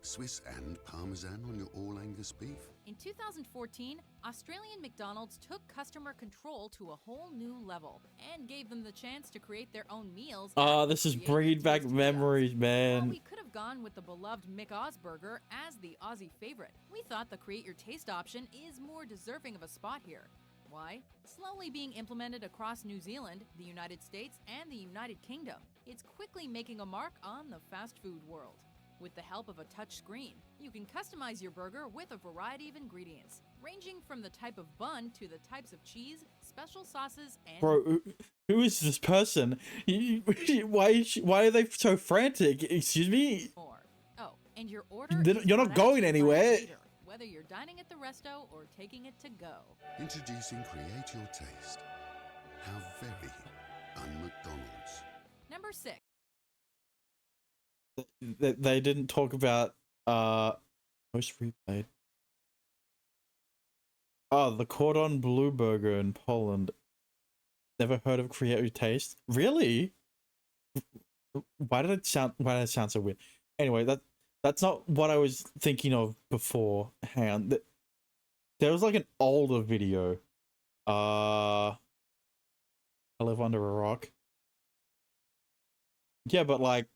S8: Swiss and Parmesan on your all Angus beef?
S7: In 2014, Australian McDonald's took customer control to a whole new level and gave them the chance to create their own meals.
S1: This is bringing back memories,
S7: While
S1: man.
S7: we could have gone with the beloved McOz burger as the Aussie favorite, we thought the Create Your Taste option is more deserving of a spot here. Why? Slowly being implemented across New Zealand, the United States, and the United Kingdom, it's quickly making a mark on the fast food world. With the help of a touch screen, you can customize your burger with a variety of ingredients, ranging from the type of bun to the types of cheese, special sauces, and
S1: Bro, who is this person? Why are they so frantic? Excuse me?
S7: more. Oh, and your order
S1: You're not
S7: brought out
S1: going
S7: to you by a
S1: anywhere.
S7: waiter, whether you're dining at the resto or taking it to go.
S8: Introducing Create Your Taste. How very un-McDonald's.
S7: Number 6.
S1: They didn't talk about most replayed. Oh, the Cordon Bleu burger in Poland. Never heard of Create Your Taste? Really? Why did it sound so weird? Anyway, that's not what I was thinking of before. Hang on. There was like an older video. I live under a rock. Yeah, but like,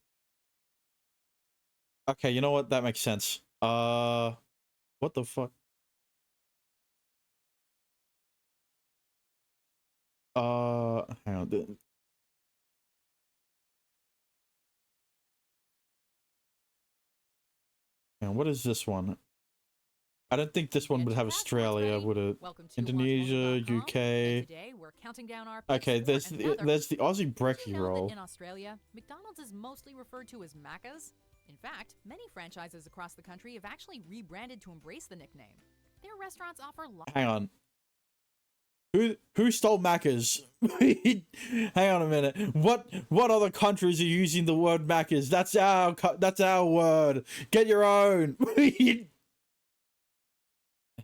S1: okay, you know what? That makes sense. What the fuck? Hang on. Hang on, what is this one? I don't think this one
S7: Get
S1: would
S7: your
S1: have
S7: passports
S1: Australia,
S7: ready.
S1: would it?
S7: Welcome to
S1: Indonesia,
S7: watchmojo.com,
S1: UK.
S7: and today we're counting down our picks
S1: Okay,
S7: for
S1: there's
S7: another.
S1: the Aussie
S7: Did you
S1: brekkie
S7: know that
S1: roll.
S7: in Australia, McDonald's is mostly referred to as Macca's? In fact, many franchises across the country have actually rebranded to embrace the nickname. Their restaurants offer
S1: Hang on. Who stole Macca's? Hang on a minute. What other countries are using the word Macca's? That's our word. Get your own.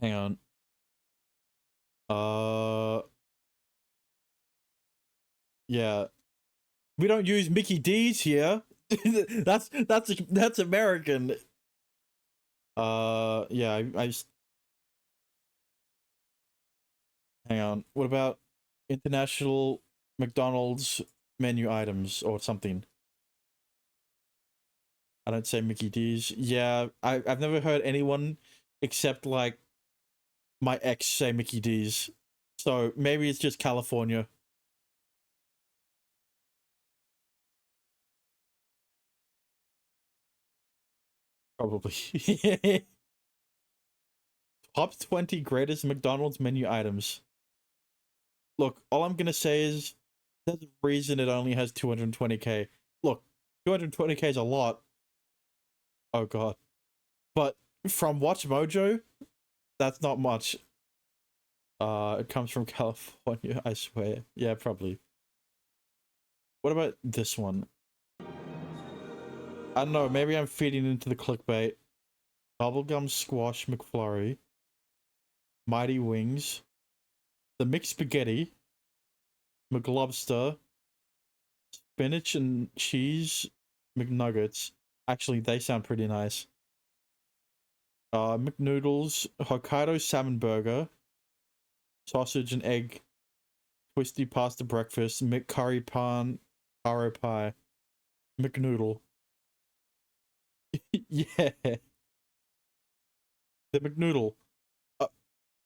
S1: Hang on. Yeah. We don't use Mickey D's here. that's American. Yeah, I just... Hang on. What about international McDonald's menu items or something? I don't say Mickey D's. Yeah, I've never heard anyone except like my ex say Mickey D's. So maybe it's just California. Probably. Top 20 greatest McDonald's menu items. Look, all I'm gonna say is there's a reason it only has 220k. Look, 220k is a lot. Oh god. But from Watch Mojo, that's not much. It comes from California, I swear. Yeah, probably. What about this one? I don't know, maybe I'm feeding into the clickbait. Bubblegum Squash McFlurry. Mighty Wings. The Mixed Spaghetti. McLobster. Spinach and Cheese McNuggets. Actually, they sound pretty nice. McNoodles. Hokkaido Salmon Burger. Sausage and Egg. Twisty Pasta Breakfast. McCurry Pan. Taro Pie. McNoodle. Yeah. The McNoodle.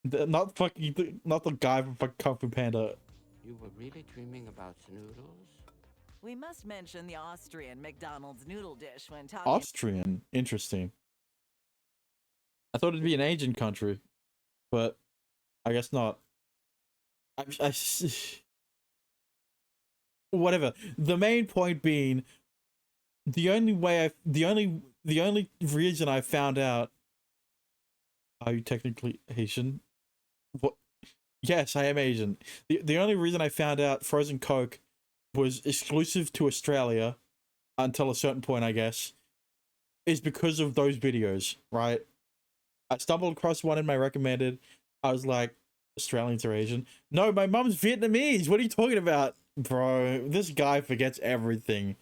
S1: Not the guy from fucking Kung Fu Panda.
S9: You were really dreaming about noodles?
S10: We must mention the Austrian McDonald's noodle dish when talking.
S1: Austrian? Interesting. I thought it'd be an Asian country, but I guess not. Whatever. The main point being, the only reason I found out. Are you technically Asian? What? Yes, I am Asian. The only reason I found out frozen Coke was exclusive to Australia until a certain point, I guess, is because of those videos, right? I stumbled across one in my recommended. I was like, Australians are Asian. No, my mum's Vietnamese. What are you talking about? Bro, this guy forgets everything.